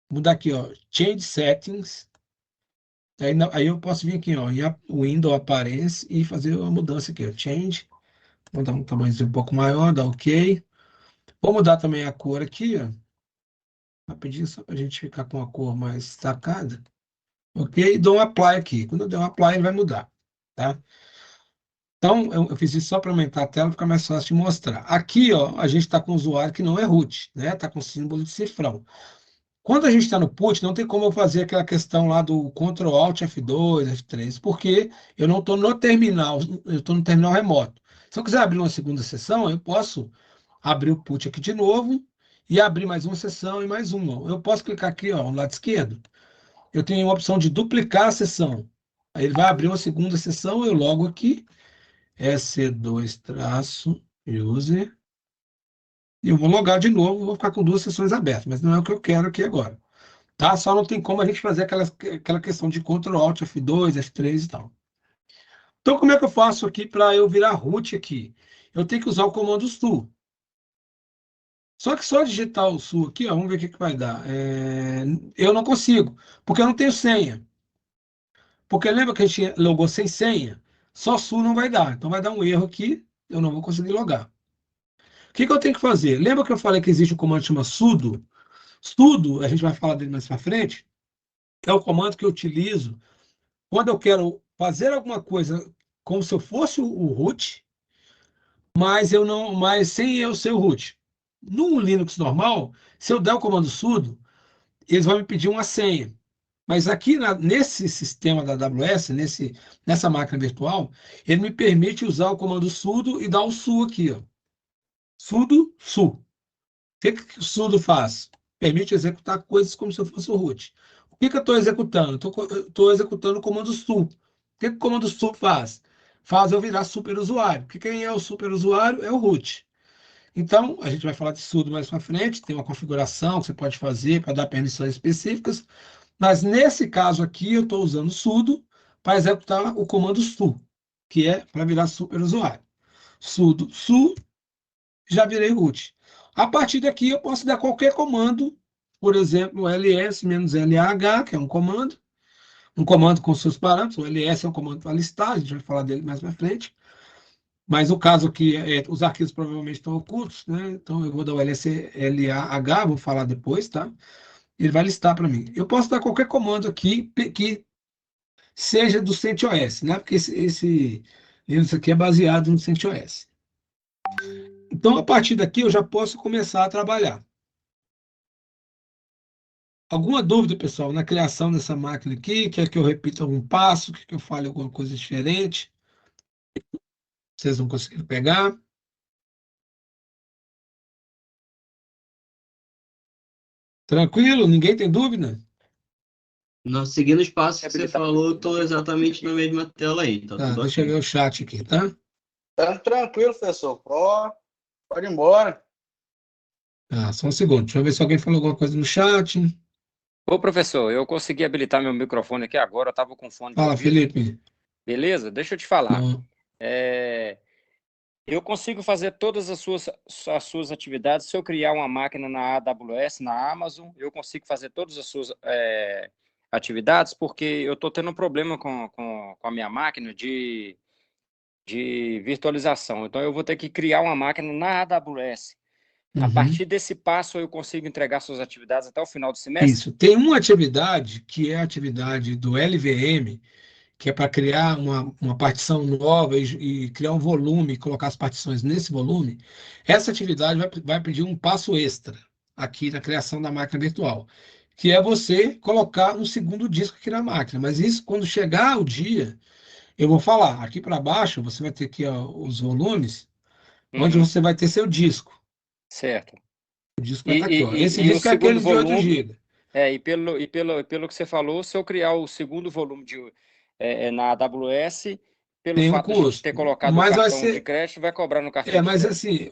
Speaker 1: mudar aqui, ó, Change Settings. Aí eu posso vir aqui, ó, em Window Appearance e fazer uma mudança aqui, ó, Change. Vou dar um tamanhozinho um pouco maior, dar OK. Vou mudar também a cor aqui, ó. Rapidinho, só para a gente ficar com a cor mais destacada. OK? E dou um Apply aqui. Quando eu der um Apply, ele vai mudar, tá? Então, eu fiz isso só para aumentar a tela, ficar mais fácil de mostrar. Aqui, ó, a gente está com um usuário que não é root, né? Está com símbolo de cifrão. Quando a gente está no PUT, não tem como eu fazer aquela questão lá do Ctrl Alt F2, F3, porque eu não estou no terminal, eu estou no terminal remoto. Se eu quiser abrir uma segunda sessão, eu posso abrir o PUT aqui de novo e abrir mais uma sessão e mais uma. Eu posso clicar aqui, ó, no lado esquerdo. Eu tenho a opção de duplicar a sessão. Aí ele vai abrir uma segunda sessão, eu logo aqui, EC2-user, e eu vou logar de novo, vou ficar com duas sessões abertas, mas não é o que eu quero aqui agora. Tá? Só não tem como a gente fazer aquela questão de Ctrl Alt F2, F3 e tal. Então, como é que eu faço aqui para eu virar root aqui? Eu tenho que usar o comando su. Só que só digitar o su aqui, ó, vamos ver o que vai dar. Eu não consigo, porque eu não tenho senha. Porque lembra que a gente logou sem senha? Só su não vai dar. Então vai dar um erro aqui, eu não vou conseguir logar. O que eu tenho que fazer? Lembra que eu falei que existe um comando que chama sudo? Sudo, a gente vai falar dele mais para frente, é o comando que eu utilizo quando eu quero fazer alguma coisa como se eu fosse o root, mas sem eu ser o root. No Linux normal, se eu der o comando sudo, eles vão me pedir uma senha. Mas aqui nesse sistema da AWS, nessa máquina virtual, ele me permite usar o comando sudo e dar o su aqui, ó. Sudo, su. O que o sudo faz? Permite executar coisas como se eu fosse o root. O que eu estou executando? Estou executando o comando su. O que o comando su faz? Faz eu virar superusuário. Porque quem é o superusuário é o root. Então, a gente vai falar de sudo mais para frente, tem uma configuração que você pode fazer para dar permissões específicas, mas nesse caso aqui eu estou usando sudo para executar o comando su, que é para virar superusuário. Sudo su, já virei root. A partir daqui eu posso dar qualquer comando, por exemplo, ls-lah, que é um comando com seus parâmetros. O ls é um comando para listar, a gente vai falar dele mais para frente. Mas o caso aqui, os arquivos provavelmente estão ocultos, né? Então eu vou dar o lslah, vou falar depois, tá? Ele vai listar para mim. Eu posso dar qualquer comando aqui que seja do CentOS, né? Porque esse Linux aqui é baseado no CentOS. Então, a partir daqui, eu já posso começar a trabalhar. Alguma dúvida, pessoal, na criação dessa máquina aqui? Quer que eu repita algum passo? Quer que eu fale alguma coisa diferente? Vocês não conseguiram pegar? Tranquilo? Ninguém tem dúvida?
Speaker 16: Não, seguindo os passos que você falou, eu estou exatamente na mesma tela aí. Tá tudo
Speaker 1: Deixa eu
Speaker 16: ok.
Speaker 1: ver o chat aqui, tá?
Speaker 4: Tá tranquilo, professor. Pode ir embora.
Speaker 1: Só um segundo. Deixa eu ver se alguém falou alguma coisa no chat.
Speaker 19: Ô, professor, eu consegui habilitar meu microfone aqui agora, eu estava com fone de
Speaker 1: Fala,
Speaker 19: ouvido.
Speaker 1: Felipe.
Speaker 19: Beleza? Deixa eu te falar. Eu consigo fazer todas as suas atividades. Se eu criar uma máquina na AWS, na Amazon, eu consigo fazer todas as suas atividades, porque eu estou tendo um problema com a minha máquina de virtualização. Então, eu vou ter que criar uma máquina na AWS. A
Speaker 1: Uhum.
Speaker 19: partir desse passo, eu consigo entregar suas atividades até o final do semestre?
Speaker 1: Isso. Tem uma atividade que é a atividade do LVM, que é para criar uma partição nova e criar um volume, colocar as partições nesse volume. Essa atividade vai pedir um passo extra aqui na criação da máquina virtual, que é você colocar um segundo disco aqui na máquina. Mas isso, quando chegar o dia, eu vou falar. Aqui para baixo, você vai ter aqui ó, os volumes, onde
Speaker 19: Uhum.
Speaker 1: você vai ter seu disco.
Speaker 19: Certo.
Speaker 1: O disco vai estar aqui. Ó.
Speaker 19: E
Speaker 1: Esse
Speaker 19: o
Speaker 1: disco é aquele
Speaker 19: segundo
Speaker 1: de 8
Speaker 19: volume,
Speaker 1: GB.
Speaker 19: pelo que você falou, se eu criar o segundo volume na AWS, pelo
Speaker 1: Tem um
Speaker 19: fato de a gente
Speaker 1: custo.
Speaker 19: ter colocado o
Speaker 1: Mas vai
Speaker 19: cartão de
Speaker 1: ser.
Speaker 19: crédito, vai cobrar no cartão de
Speaker 1: Mas
Speaker 19: crédito.
Speaker 1: assim,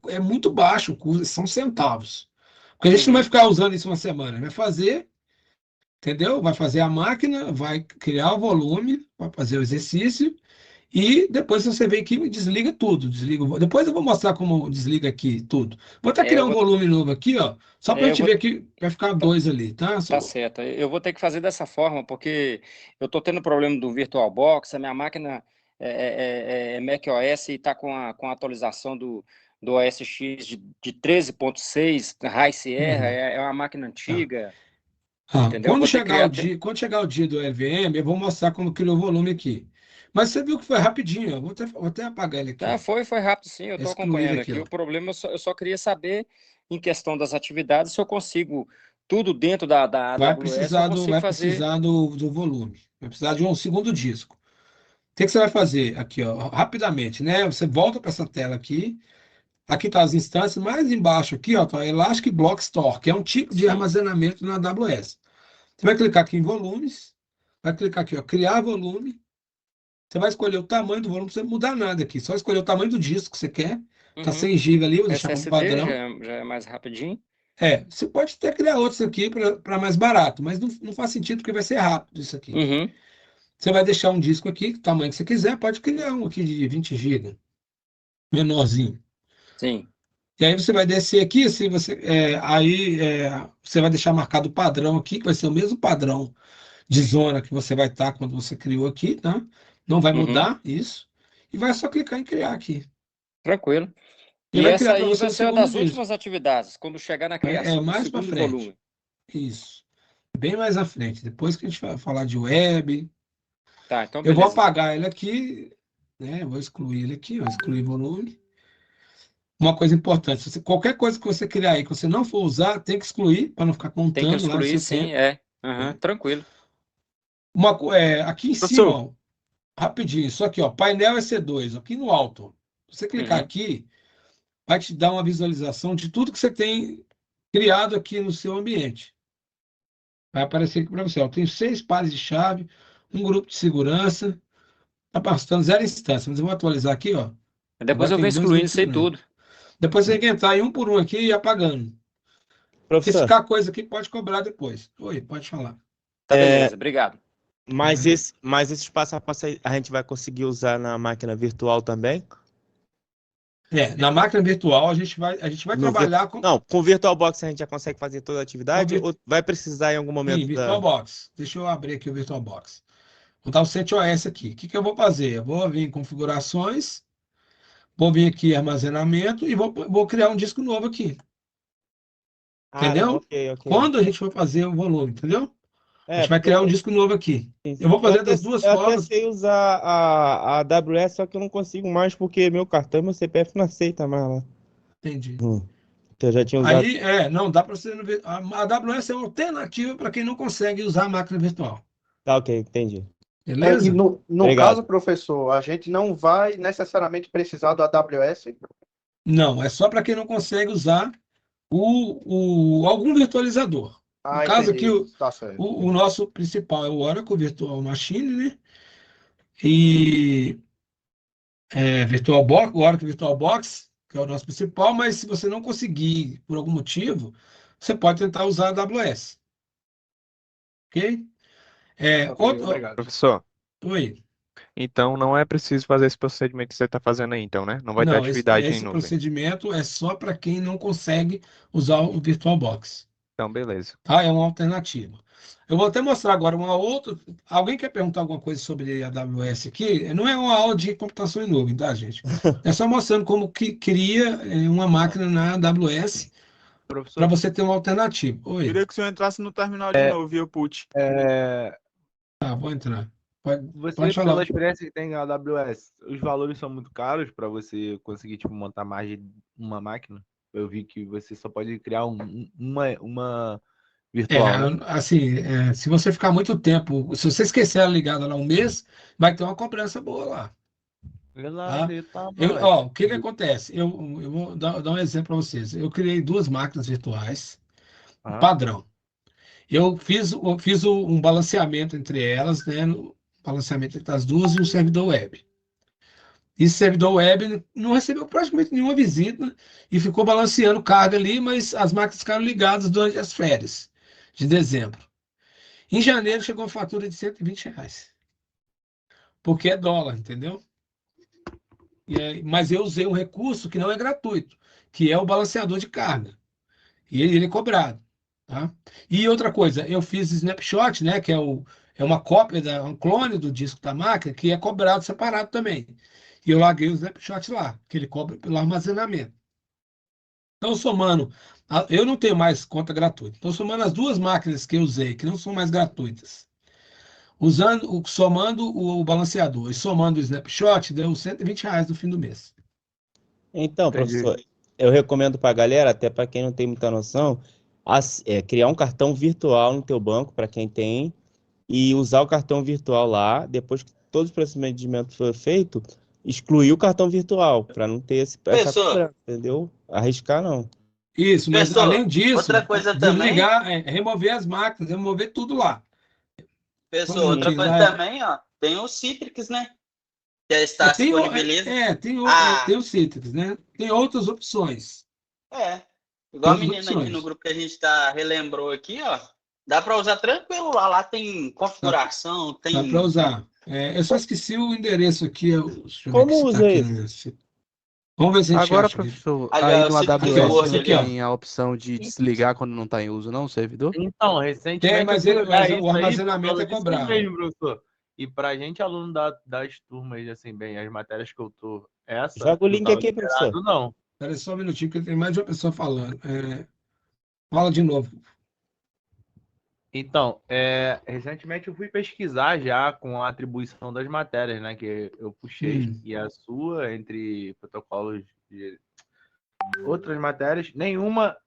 Speaker 1: é muito baixo o custo, são centavos. Porque a gente não vai ficar usando isso uma semana, vai fazer, entendeu? Vai fazer a máquina, vai criar o volume, vai fazer o exercício, e depois você vem aqui e desliga tudo. Depois eu vou mostrar como desliga aqui tudo. Vou até criar
Speaker 19: Eu
Speaker 1: um
Speaker 19: vou,
Speaker 1: volume novo aqui, ó, só para a
Speaker 19: eu
Speaker 1: gente
Speaker 19: vou,
Speaker 1: ver que vai ficar dois ali, tá?
Speaker 19: tá certo. Eu vou ter que fazer dessa forma, porque eu estou tendo problema do VirtualBox, a minha máquina é macOS e está com a atualização do OS X de 13.6, High Sierra, é uma máquina antiga, entendeu?
Speaker 1: Quando
Speaker 19: Vou ter que
Speaker 1: chegar
Speaker 19: criar.
Speaker 1: quando chegar o dia do LVM, eu vou mostrar como criou o volume aqui. Mas você viu que foi rapidinho, ó. Vou até apagar ele aqui,
Speaker 19: Não,
Speaker 1: ó.
Speaker 19: foi rápido sim, eu estou
Speaker 1: Excluir ele
Speaker 19: acompanhando
Speaker 1: aqui,
Speaker 19: aqui.
Speaker 1: ó.
Speaker 19: O problema, eu só queria saber, em questão das atividades, se eu consigo tudo dentro da
Speaker 1: Vai
Speaker 19: AWS, eu
Speaker 1: precisar do,
Speaker 19: consigo
Speaker 1: vai
Speaker 19: fazer.
Speaker 1: precisar do volume. Vai precisar de um segundo disco. O que você vai fazer aqui, ó, rapidamente, né? Você volta para essa tela aqui. Aqui tá as instâncias, mais embaixo aqui, ó, tá Elastic Block Store, que é um tipo de
Speaker 19: Sim.
Speaker 1: armazenamento na AWS. Você vai clicar aqui em volumes, vai clicar aqui, ó, criar volume. Você vai escolher o tamanho do volume, não precisa mudar nada aqui. Só escolher o tamanho do disco que você quer. Tá
Speaker 19: Uhum.
Speaker 1: 100 GB ali, vou deixar como
Speaker 19: SSD
Speaker 1: padrão.
Speaker 19: já é mais rapidinho.
Speaker 1: Você pode até criar outros aqui para mais barato, mas não faz sentido porque vai ser rápido isso aqui.
Speaker 19: Uhum.
Speaker 1: Você vai deixar um disco aqui, o tamanho que você quiser, pode criar um aqui de 20 GB, menorzinho.
Speaker 19: Sim.
Speaker 1: E aí você vai descer aqui, se você, você vai deixar marcado o padrão aqui, que vai ser o mesmo padrão de zona que você vai estar quando você criou aqui, tá? Não vai
Speaker 19: Uhum.
Speaker 1: mudar isso. E vai só clicar em criar aqui.
Speaker 19: Tranquilo.
Speaker 1: E
Speaker 19: E
Speaker 1: vai
Speaker 19: essa
Speaker 1: criar para
Speaker 19: aí
Speaker 1: você
Speaker 19: vai
Speaker 1: o
Speaker 19: ser uma
Speaker 1: segundo
Speaker 19: das
Speaker 1: disco.
Speaker 19: últimas atividades, quando chegar na criação do
Speaker 1: Mais para
Speaker 19: segundo
Speaker 1: frente.
Speaker 19: volume.
Speaker 1: Isso. Bem mais à frente. Depois que a gente vai falar de web.
Speaker 19: Tá, então
Speaker 1: Eu vou
Speaker 19: beleza.
Speaker 1: apagar ele aqui, né? Vou excluir ele aqui, ó, excluir volume. Uma coisa importante, qualquer coisa que você criar aí que você não for usar, tem que excluir para não ficar
Speaker 19: Tem que
Speaker 1: contando lá no
Speaker 19: excluir,
Speaker 1: seu
Speaker 19: sim,
Speaker 1: tempo.
Speaker 19: Uhum, tranquilo.
Speaker 1: Aqui em cima, ó, rapidinho, isso aqui, ó, painel EC2, aqui no alto. Se você clicar
Speaker 19: Uhum.
Speaker 1: aqui, vai te dar uma visualização de tudo que você tem criado aqui no seu ambiente. Vai aparecer aqui para você. Ó, eu tenho 6 pares de chave, um grupo de segurança. Está bastando 0 instância, mas eu vou atualizar aqui, ó.
Speaker 19: Depois
Speaker 1: Agora
Speaker 19: eu
Speaker 1: tem
Speaker 19: venho
Speaker 1: 2
Speaker 19: excluindo
Speaker 1: grupos de
Speaker 19: isso aí
Speaker 1: segurança.
Speaker 19: tudo.
Speaker 1: Depois você tem que entrar em um por um aqui e ir apagando. Porque se
Speaker 2: Professor,
Speaker 1: ficar coisa aqui, pode cobrar depois. Oi, pode falar.
Speaker 19: Tá, beleza, obrigado.
Speaker 2: mas esses passo a passo aí a gente vai conseguir usar na máquina virtual também?
Speaker 1: Na máquina virtual a gente vai trabalhar com
Speaker 2: Não, com o VirtualBox a gente já consegue fazer toda a atividade ou vai precisar em algum momento
Speaker 1: VirtualBox. Deixa eu abrir aqui o VirtualBox. Vou dar o CentOS aqui. O que eu vou fazer? Eu vou vir em configurações, vou vir aqui em armazenamento e vou criar um disco novo aqui. Entendeu?
Speaker 2: ok.
Speaker 1: Quando a gente for fazer o volume, entendeu? A gente vai
Speaker 2: porque
Speaker 1: criar um disco novo aqui. Eu vou fazer das duas
Speaker 2: eu
Speaker 1: formas.
Speaker 2: até sei usar a AWS, só que eu não consigo mais porque meu cartão e meu CPF não aceita mais lá.
Speaker 1: Entendi.
Speaker 2: Então eu já tinha usado.
Speaker 1: Aí, não, dá para você... A AWS é uma alternativa para quem não consegue usar a máquina virtual.
Speaker 2: Tá, ok, entendi.
Speaker 1: Beleza?
Speaker 3: E no
Speaker 2: Obrigado.
Speaker 3: caso, professor, a gente não vai necessariamente precisar do AWS?
Speaker 1: Não, é só para quem não consegue usar algum virtualizador. No caso aqui,
Speaker 3: Tá certo.
Speaker 1: o nosso principal é o Oracle Virtual Machine, né? E VirtualBox, o Oracle VirtualBox, que é o nosso principal, mas se você não conseguir, por algum motivo, você pode tentar usar a AWS. Ok?
Speaker 3: Ok, obrigado.
Speaker 8: Professor,
Speaker 1: Oi.
Speaker 6: Então não é preciso fazer esse procedimento que você está fazendo aí, então, né? Não vai ter
Speaker 1: Não,
Speaker 6: atividade em
Speaker 1: esse
Speaker 6: nuvem.
Speaker 1: procedimento é só para quem não consegue usar o VirtualBox.
Speaker 6: Então, beleza.
Speaker 1: Tá? É uma alternativa. Eu vou até mostrar agora uma outra. Alguém quer perguntar alguma coisa sobre a AWS aqui? Não é uma aula de computação em nuvem, tá, gente? É só mostrando como que cria uma máquina na AWS para
Speaker 14: Professor,
Speaker 1: você ter uma alternativa. Oi.
Speaker 14: queria que o senhor entrasse no terminal de novo, viu, Put?
Speaker 1: Tá, vou entrar. Pode
Speaker 5: Você,
Speaker 1: falar.
Speaker 5: pela experiência que tem na AWS, os valores são muito caros para você conseguir tipo, montar mais de uma máquina? Eu vi que você só pode criar uma virtual, né?
Speaker 1: Assim, se você ficar muito tempo, se você esquecer ela ligada lá um mês, vai ter uma cobrança boa lá. Tá? O que acontece? Eu vou dar um exemplo para vocês. Eu criei 2 máquinas virtuais, padrão. Eu fiz um balanceamento entre elas, né? Balanceamento entre as duas e um servidor web. Esse servidor web não recebeu praticamente nenhuma visita e ficou balanceando carga ali, mas as máquinas ficaram ligadas durante as férias de dezembro. Em janeiro chegou uma fatura de R$120, porque é dólar, entendeu? Mas eu usei um recurso que não é gratuito, que é o balanceador de carga. E ele é cobrado. Tá? E outra coisa, eu fiz snapshot, né, que é uma cópia, um clone do disco da máquina, que é cobrado separado também. E eu larguei o snapshot lá, que ele cobra pelo armazenamento. Então, somando, eu não tenho mais conta gratuita. Então, somando as 2 máquinas que eu usei, que não são mais gratuitas, somando o balanceador e somando o snapshot, deu R$120 no fim do mês.
Speaker 13: Então, professor, eu recomendo para a galera, até para quem não tem muita noção, criar um cartão virtual no teu banco, para quem tem, e usar o cartão virtual lá, depois que todo o procedimento for feito, excluir o cartão virtual, para não ter essa cobrança, entendeu? Arriscar não.
Speaker 1: Isso, mas
Speaker 4: Pessoal,
Speaker 1: além disso,
Speaker 4: outra coisa também,
Speaker 1: desligar, remover as máquinas, remover tudo lá.
Speaker 4: pessoal, outra coisa também, ó, tem o Citrix, né? Que está disponibiliza.
Speaker 1: Tem o Citrix, né? Tem outras opções.
Speaker 4: Igual a menina aqui no grupo que a gente relembrou aqui, ó. Dá para usar tranquilo lá. Lá tem configuração, tem.
Speaker 1: Dá para usar. Eu só esqueci o endereço aqui.
Speaker 13: Como usa isso?
Speaker 1: Vamos ver se a gente
Speaker 8: Agora,
Speaker 1: acha.
Speaker 8: professor,
Speaker 4: Aí,
Speaker 8: aí no AWS não
Speaker 1: aqui, ó.
Speaker 8: tem a opção de desligar quando não está em uso, não, o servidor?
Speaker 5: Então, recentemente...
Speaker 1: mas o armazenamento é cobrado.
Speaker 5: Mesmo, professor. E pra gente, aluno das turmas, assim, bem, as matérias que eu tô...
Speaker 13: Joga o link aqui, professor.
Speaker 5: Não.
Speaker 1: Espera só um minutinho, porque tem mais de uma pessoa falando. Fala de novo.
Speaker 5: Então, recentemente eu fui pesquisar já com a atribuição das matérias, né? Que eu puxei, e a sua, entre protocolos de outras matérias, nenhuma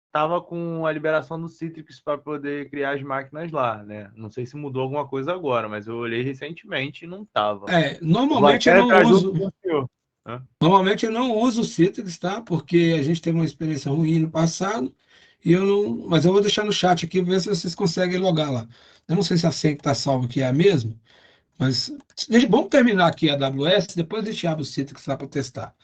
Speaker 5: estava com a liberação do Citrix para poder criar as máquinas lá, né? Não sei se mudou alguma coisa agora, mas eu olhei recentemente e não estava.
Speaker 1: Normalmente eu não uso. Normalmente eu não uso o Citrix, tá? Porque a gente teve uma experiência ruim no passado. Mas eu vou deixar no chat aqui ver se vocês conseguem logar lá. Eu não sei se a senha que está salva aqui é a mesma, mas vamos terminar aqui a AWS, depois a gente abre o Citrix lá para testar.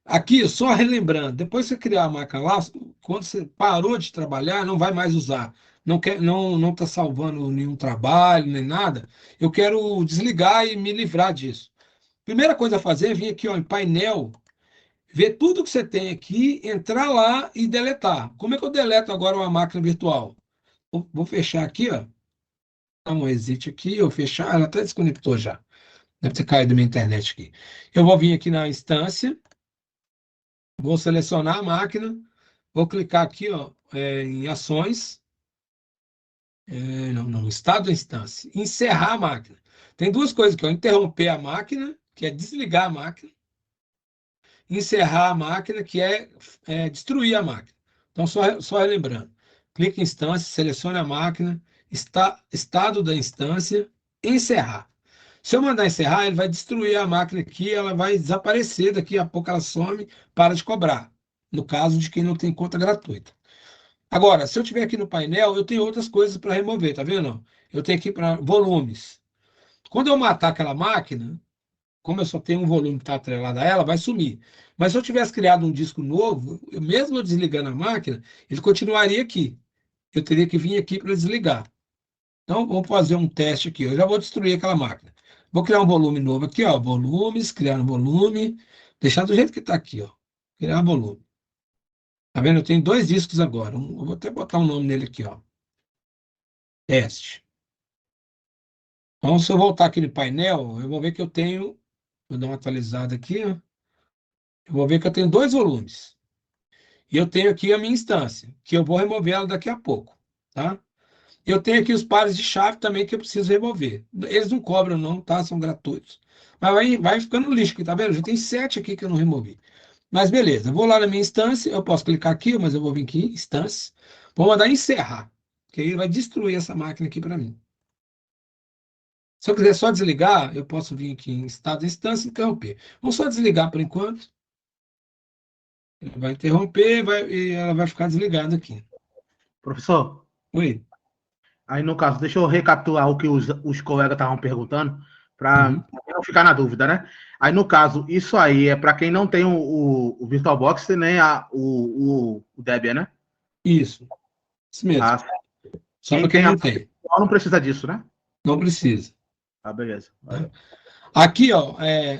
Speaker 1: Aqui, só relembrando, depois que você criar a máquina lá, quando você parou de trabalhar, não vai mais usar. Não está salvando nenhum trabalho, nem nada. Eu quero desligar e me livrar disso. Primeira coisa a fazer é vir aqui ó, em painel, ver tudo que você tem aqui, entrar lá e deletar. Como é que eu deleto agora uma máquina virtual? Vou fechar aqui, ó. Dá um exit aqui, eu fechar, ela até desconectou já. Deve ter caído minha internet aqui. Eu vou vir aqui na instância, vou selecionar a máquina, vou clicar aqui, ó, em ações, estado da instância, encerrar a máquina. Tem 2 coisas aqui, ó, interromper a máquina, que é desligar a máquina, encerrar a máquina, que é destruir a máquina. Então, só relembrando. Clique em instância, selecione a máquina, estado da instância, encerrar. Se eu mandar encerrar, ele vai destruir a máquina aqui, ela vai desaparecer, daqui a pouco ela some, para de cobrar. No caso de quem não tem conta gratuita. Agora, se eu tiver aqui no painel, eu tenho outras coisas para remover, tá vendo? Eu tenho aqui para volumes. Quando eu matar aquela máquina, como eu só tenho um volume que está atrelado a ela, vai sumir. Mas se eu tivesse criado um disco novo, mesmo eu desligando a máquina, ele continuaria aqui. Eu teria que vir aqui para desligar. Então, vamos fazer um teste aqui. Eu já vou destruir aquela máquina. Vou criar um volume novo aqui, ó. Volumes, criar um volume. Deixar do jeito que está aqui, ó. Criar volume. Tá vendo? Eu tenho 2 discos agora. Eu vou até botar um nome nele aqui, ó. Teste. Então, se eu voltar aqui no painel, eu vou ver que eu tenho. Vou dar uma atualizada aqui, ó. Eu vou ver que eu tenho 2 volumes. E eu tenho aqui a minha instância, que eu vou remover ela daqui a pouco, tá? Eu tenho aqui os pares de chave também que eu preciso remover. Eles não cobram não, tá? São gratuitos. Mas vai ficando no lixo aqui, tá vendo? Já tem 7 aqui que eu não removi. Mas beleza, eu vou lá na minha instância, eu posso clicar aqui, mas eu vou vir aqui, instância. Vou mandar encerrar, que aí ele vai destruir essa máquina aqui para mim. Se eu quiser só desligar, eu posso vir aqui em estado de instância e interromper. Vamos só desligar por enquanto. Ele vai interromper e ela vai ficar desligada aqui.
Speaker 11: Professor?
Speaker 1: Oi.
Speaker 11: Aí, no caso, deixa eu recapitular o que os colegas estavam perguntando, para não ficar na dúvida, né? Aí, no caso, isso aí é para quem não tem o VirtualBox e nem o Debian, né?
Speaker 1: Isso mesmo. Só para quem não tem.
Speaker 11: Não precisa disso, né?
Speaker 1: Não precisa.
Speaker 11: Ah, beleza.
Speaker 1: Aqui, ó,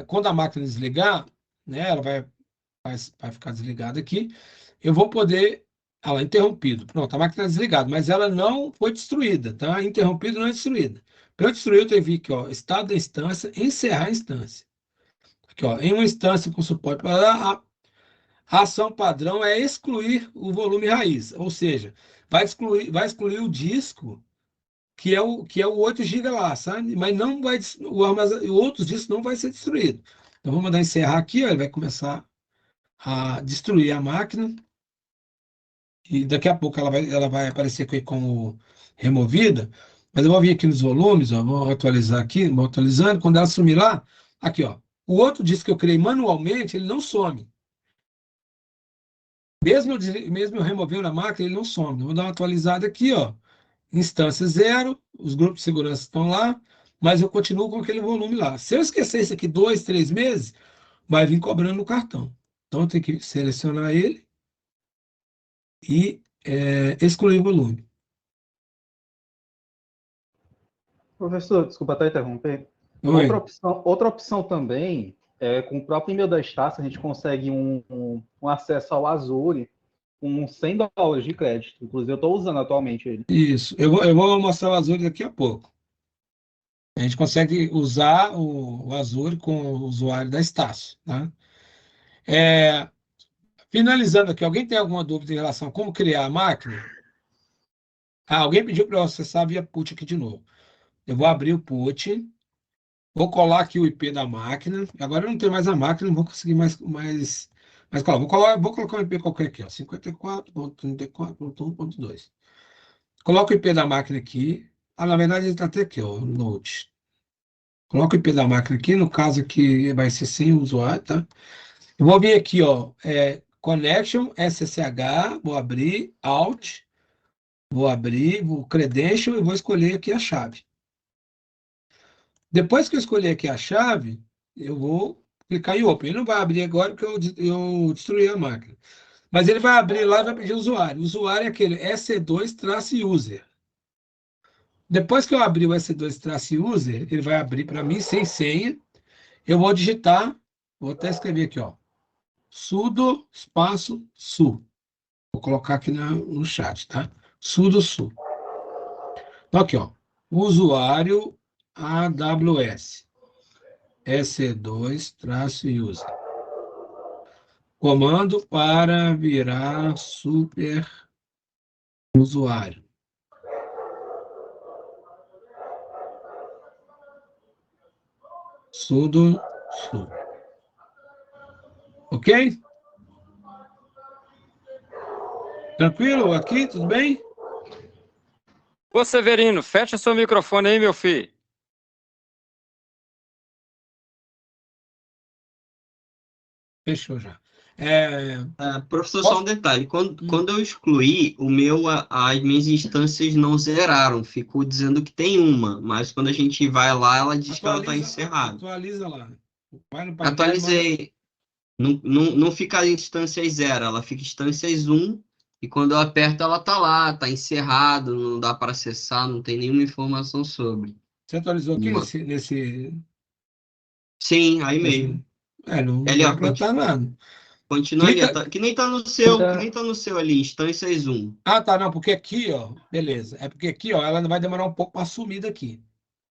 Speaker 1: quando a máquina desligar, né, ela vai ficar desligada aqui, eu vou poder... Ela interrompido. Pronto, a máquina está desligada, mas ela não foi destruída, tá? Interrompido não é destruída. Para eu destruir, eu tenho que vir aqui, ó, estado da instância, encerrar a instância. Aqui, ó, em uma instância com suporte para a ação padrão é excluir o volume raiz, ou seja, vai excluir o disco que é o 8 GB lá, sabe? Mas não vai o outros discos não vai ser destruído. Então vou mandar encerrar aqui, ó, ele vai começar a destruir a máquina. E daqui a pouco ela vai aparecer como removida, mas eu vou vir aqui nos volumes, ó, vou atualizar aqui, vou atualizando, quando ela sumir lá, aqui, ó, o outro disco que eu criei manualmente, ele não some. Mesmo eu removendo a máquina, ele não some. Eu vou dar uma atualizada aqui, ó, instância 0, os grupos de segurança estão lá, mas eu continuo com aquele volume lá. Se eu esquecer isso aqui 2, 3 meses, vai vir cobrando no cartão. Então eu tenho que selecionar ele e excluir o volume.
Speaker 20: Professor, desculpa até interromper.
Speaker 1: Oi.
Speaker 20: Outra opção também, com o próprio e-mail da Estácio, a gente consegue um acesso ao Azure com $100 de crédito. Inclusive, eu estou usando atualmente ele.
Speaker 1: Isso. Eu vou mostrar o Azure daqui a pouco. A gente consegue usar o Azure com o usuário da Estácio, tá? Finalizando aqui, alguém tem alguma dúvida em relação a como criar a máquina? Alguém pediu para eu acessar via PUT aqui de novo. Eu vou abrir o PUT, vou colar aqui o IP da máquina. Agora eu não tenho mais a máquina, não vou conseguir mais colar. Vou colocar um IP qualquer aqui, ó, 54.34.1.2. Coloco o IP da máquina aqui. Na verdade, ele está até aqui, ó, Node. Coloco o IP da máquina aqui, no caso aqui vai ser sem o usuário, tá? Eu vou vir aqui, ó, Connection, SSH, vou abrir, Alt, vou abrir, vou Credential e vou escolher aqui a chave. Depois que eu escolher aqui a chave, eu vou clicar em Open. Ele não vai abrir agora porque eu destruí a máquina. Mas ele vai abrir lá e vai pedir usuário. O usuário é aquele EC2-user. Depois que eu abrir o EC2-user, ele vai abrir para mim sem senha. Eu vou digitar, vou até escrever aqui, ó, sudo espaço su. Vou colocar aqui no chat, tá? Sudo su. Então, aqui, ó, usuário AWS EC2-user. Comando para virar super usuário. Sudo su. Ok? Tranquilo aqui? Tudo bem?
Speaker 19: Ô, Severino, fecha seu microfone aí, meu filho.
Speaker 1: Fechou já.
Speaker 16: Professor, só um detalhe. Quando eu excluí, as minhas instâncias não zeraram. Ficou dizendo que tem uma, mas quando a gente vai lá, ela diz que ela está encerrada.
Speaker 1: Atualiza lá. Vai no painel,
Speaker 16: Atualizei. Não fica instâncias 0, ela fica instâncias 1, e quando eu aperto ela tá lá, tá encerrado, não dá para acessar, não tem nenhuma informação sobre.
Speaker 1: Você atualizou aqui nesse...
Speaker 16: Sim, aí mesmo.
Speaker 1: Não
Speaker 16: Ali,
Speaker 1: vai
Speaker 16: ó,
Speaker 1: brotar nada.
Speaker 16: continua ali, ó,
Speaker 1: Clica.
Speaker 16: que nem tá no seu, que nem tá no seu ali, instâncias 1.
Speaker 1: Tá, não, porque aqui, ó, beleza. É porque aqui, ó, ela vai demorar um pouco para sumir daqui.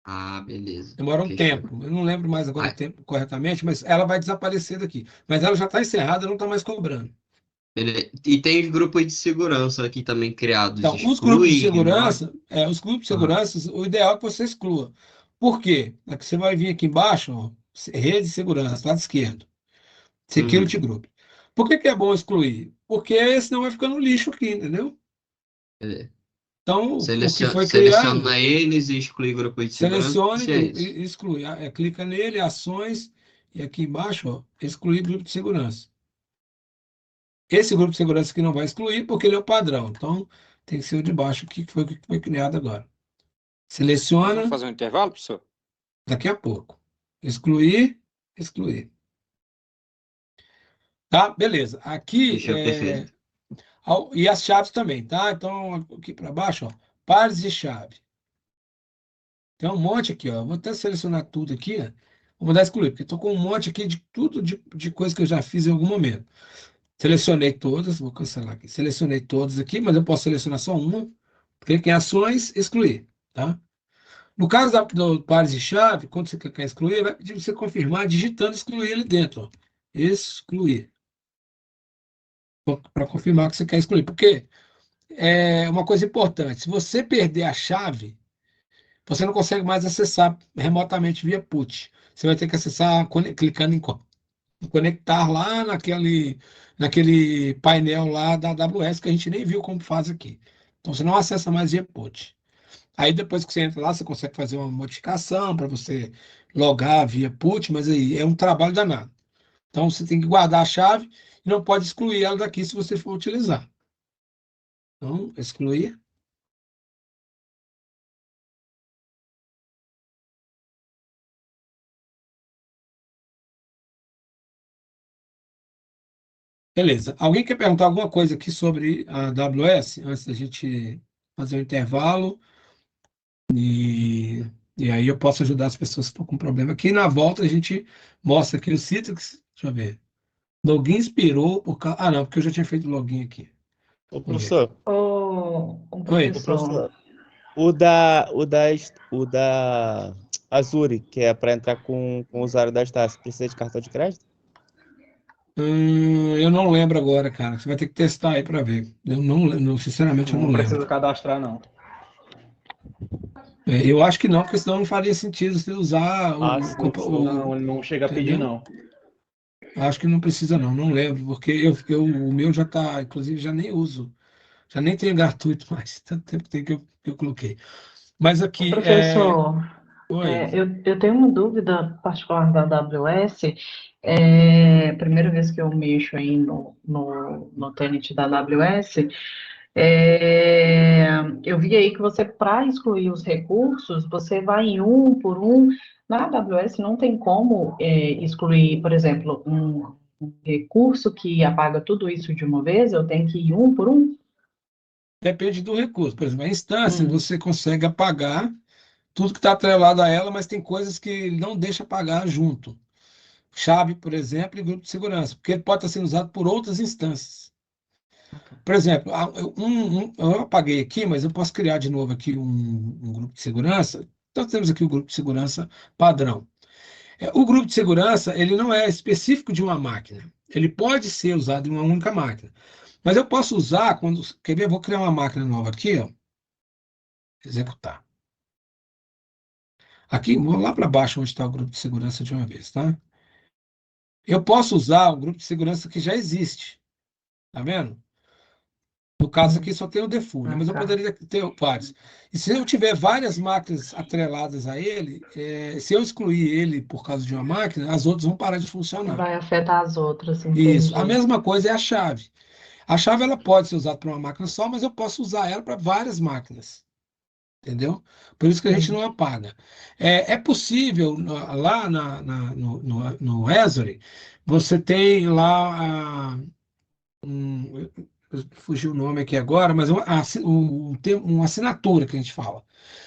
Speaker 16: Ah, beleza.
Speaker 1: Demora um
Speaker 16: Fechou.
Speaker 1: tempo. Eu não lembro mais agora o tempo corretamente, mas ela vai desaparecer daqui. Mas ela já está encerrada, não está mais cobrando.
Speaker 16: Beleza. E tem os grupos de segurança aqui também criados.
Speaker 1: Então, os grupos de
Speaker 16: Exclui, remove.
Speaker 1: segurança, o ideal é que você exclua. Por quê? É que você vai vir aqui embaixo, ó, rede de segurança, lado esquerdo, security group. Por que é bom excluir? Porque senão vai ficar no lixo aqui, entendeu? Então, o que foi criado,
Speaker 16: Seleciona eles e exclui grupo de segurança.
Speaker 1: selecione
Speaker 16: É isso.
Speaker 1: e exclui. Clica nele, ações, e aqui embaixo, ó, excluir grupo de segurança. Esse grupo de segurança aqui não vai excluir, porque ele é o padrão. Então, tem que ser o de baixo aqui, que foi criado agora. Seleciona.
Speaker 19: Vamos fazer um intervalo, professor?
Speaker 1: Daqui a pouco. Excluir, excluir. Tá? Beleza. Aqui,
Speaker 16: Fechou, perfeito.
Speaker 1: e as chaves também, tá? Então, aqui para baixo, ó, pares de chave. Tem um monte aqui, ó. Vou até selecionar tudo aqui, ó. Vou mandar excluir, porque estou com um monte aqui de tudo de coisa que eu já fiz em algum momento. Selecionei todas, vou cancelar aqui. Selecionei todas aqui, mas eu posso selecionar só uma. Clique em ações, excluir, tá? No caso do pares de chave, quando você clicar em excluir, vai pedir você confirmar digitando excluir ali dentro, ó. Excluir. Para confirmar que você quer excluir. Porque é uma coisa importante, se você perder a chave, você não consegue mais acessar remotamente via PUT. Você vai ter que acessar clicando em conectar lá naquele painel lá da AWS, que a gente nem viu como faz aqui. Então, você não acessa mais via PUT. Aí, depois que você entra lá, você consegue fazer uma modificação para você logar via PUT, mas aí é um trabalho danado. Então, você tem que guardar a chave e não pode excluir ela daqui se você for utilizar. Então, excluir. Beleza. Alguém quer perguntar alguma coisa aqui sobre a AWS, antes da gente fazer o intervalo? E aí eu posso ajudar as pessoas que estão com problema aqui. Na volta a gente mostra aqui o Citrix. Deixa eu ver. Login expirou por causa... não, porque eu já tinha feito login aqui.
Speaker 5: Ô, professor.
Speaker 1: Oi.
Speaker 5: Professor. O da Azure, que é para entrar com o usuário da Stasi, precisa de cartão de crédito?
Speaker 1: Eu não lembro agora, cara. Você vai ter que testar aí para ver. Eu não, sinceramente, eu não
Speaker 20: Não precisa
Speaker 1: lembro.
Speaker 20: cadastrar, não.
Speaker 1: Eu acho que não, porque senão não faria sentido você usar
Speaker 20: Não, ele não chega a pedir,
Speaker 1: entendeu?
Speaker 20: não.
Speaker 1: Acho que não precisa, não lembro, porque o meu já está, inclusive, já nem uso. Já nem tem gratuito mais, tanto tempo tem que eu coloquei. Mas aqui,
Speaker 21: Professor,
Speaker 1: Oi.
Speaker 21: eu tenho uma dúvida particular da AWS. Primeira vez que eu mexo aí no tenant da AWS, eu vi aí que você, para excluir os recursos, você vai em um por um. Na AWS não tem como excluir, por exemplo, um recurso que apaga tudo isso de uma vez, eu tenho que ir um por um?
Speaker 1: Depende do recurso. Por exemplo, a instância, você consegue apagar tudo que está atrelado a ela, mas tem coisas que ele não deixa apagar junto. Chave, por exemplo, e grupo de segurança, porque ele pode estar sendo usado por outras instâncias. Por exemplo, eu apaguei aqui, mas eu posso criar de novo aqui um grupo de segurança. Então, temos aqui o grupo de segurança padrão. O grupo de segurança, ele não é específico de uma máquina. Ele pode ser usado em uma única máquina. Mas eu posso usar, quer ver? Eu vou criar uma máquina nova aqui, ó. Executar. Aqui, vou lá para baixo onde está o grupo de segurança de uma vez, tá? Eu posso usar o grupo de segurança que já existe. Tá vendo? No caso aqui só tem o default, né? Mas eu poderia ter vários. E se eu tiver várias máquinas atreladas a ele, se eu excluir ele por causa de uma máquina, as outras vão parar de funcionar.
Speaker 21: Vai afetar as outras,
Speaker 1: Isso. A
Speaker 21: entendi.
Speaker 1: mesma coisa é a chave. A chave ela pode ser usada para uma máquina só, mas eu posso usar ela para várias máquinas. Entendeu? Por isso que a gente não apaga. É possível, lá no Azure, você tem lá fugiu o nome aqui agora, mas tem uma assinatura que a gente fala.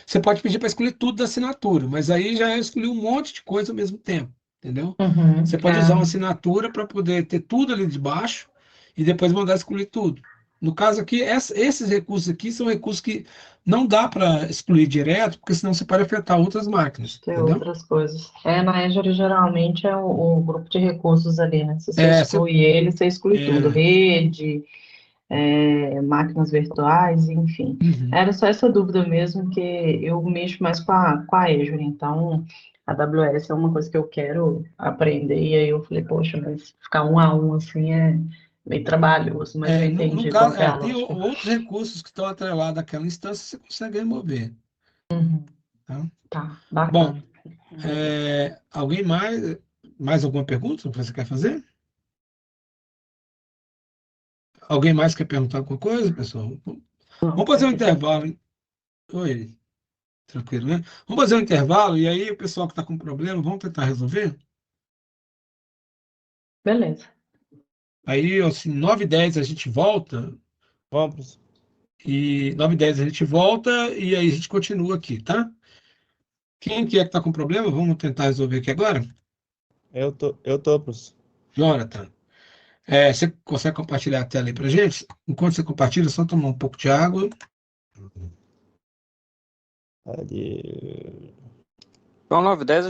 Speaker 1: Você pode pedir para escolher tudo da assinatura, mas aí já escolhi um monte de coisa ao mesmo tempo. entendeu?
Speaker 21: Uhum,
Speaker 1: Você pode usar uma assinatura para poder ter tudo ali de baixo e depois mandar excluir tudo. No caso aqui, esses recursos aqui são recursos que não dá para excluir direto, porque senão você pode afetar outras máquinas,
Speaker 21: tem
Speaker 1: entendeu?
Speaker 21: outras coisas. Na Azure geralmente é o grupo de recursos ali, né? Se você
Speaker 1: É,
Speaker 21: exclui ele, você exclui tudo. Rede, máquinas virtuais, enfim. Era só essa dúvida mesmo, que eu mexo mais com a Azure, então a AWS é uma coisa que eu quero aprender, e aí eu falei, poxa, mas ficar um a um assim é meio trabalhoso, mas eu
Speaker 1: No
Speaker 21: entendi
Speaker 1: caso,
Speaker 21: qual que é a
Speaker 1: tem
Speaker 21: lógica.
Speaker 1: outros recursos que estão atrelados àquela instância, você consegue remover. Tá?
Speaker 21: Tá,
Speaker 1: Bom,
Speaker 21: bacana.
Speaker 1: alguém mais alguma pergunta que você quer fazer? Alguém mais quer perguntar alguma coisa, pessoal? Vamos fazer um intervalo, hein? Oi, tranquilo, né? Vamos fazer um intervalo e aí o pessoal que está com problema, vamos tentar resolver?
Speaker 21: Beleza.
Speaker 1: Aí, assim, 9h10 a gente volta.
Speaker 13: Vamos.
Speaker 1: E 9h10 a gente volta e aí a gente continua aqui, tá? Quem que é que está com problema? Vamos tentar resolver aqui agora?
Speaker 13: Eu tô, professor.
Speaker 1: Jonathan, você consegue compartilhar a tela aí pra gente? Enquanto você compartilha, só tomar um pouco de água.
Speaker 13: Ali.
Speaker 19: Então, 9h10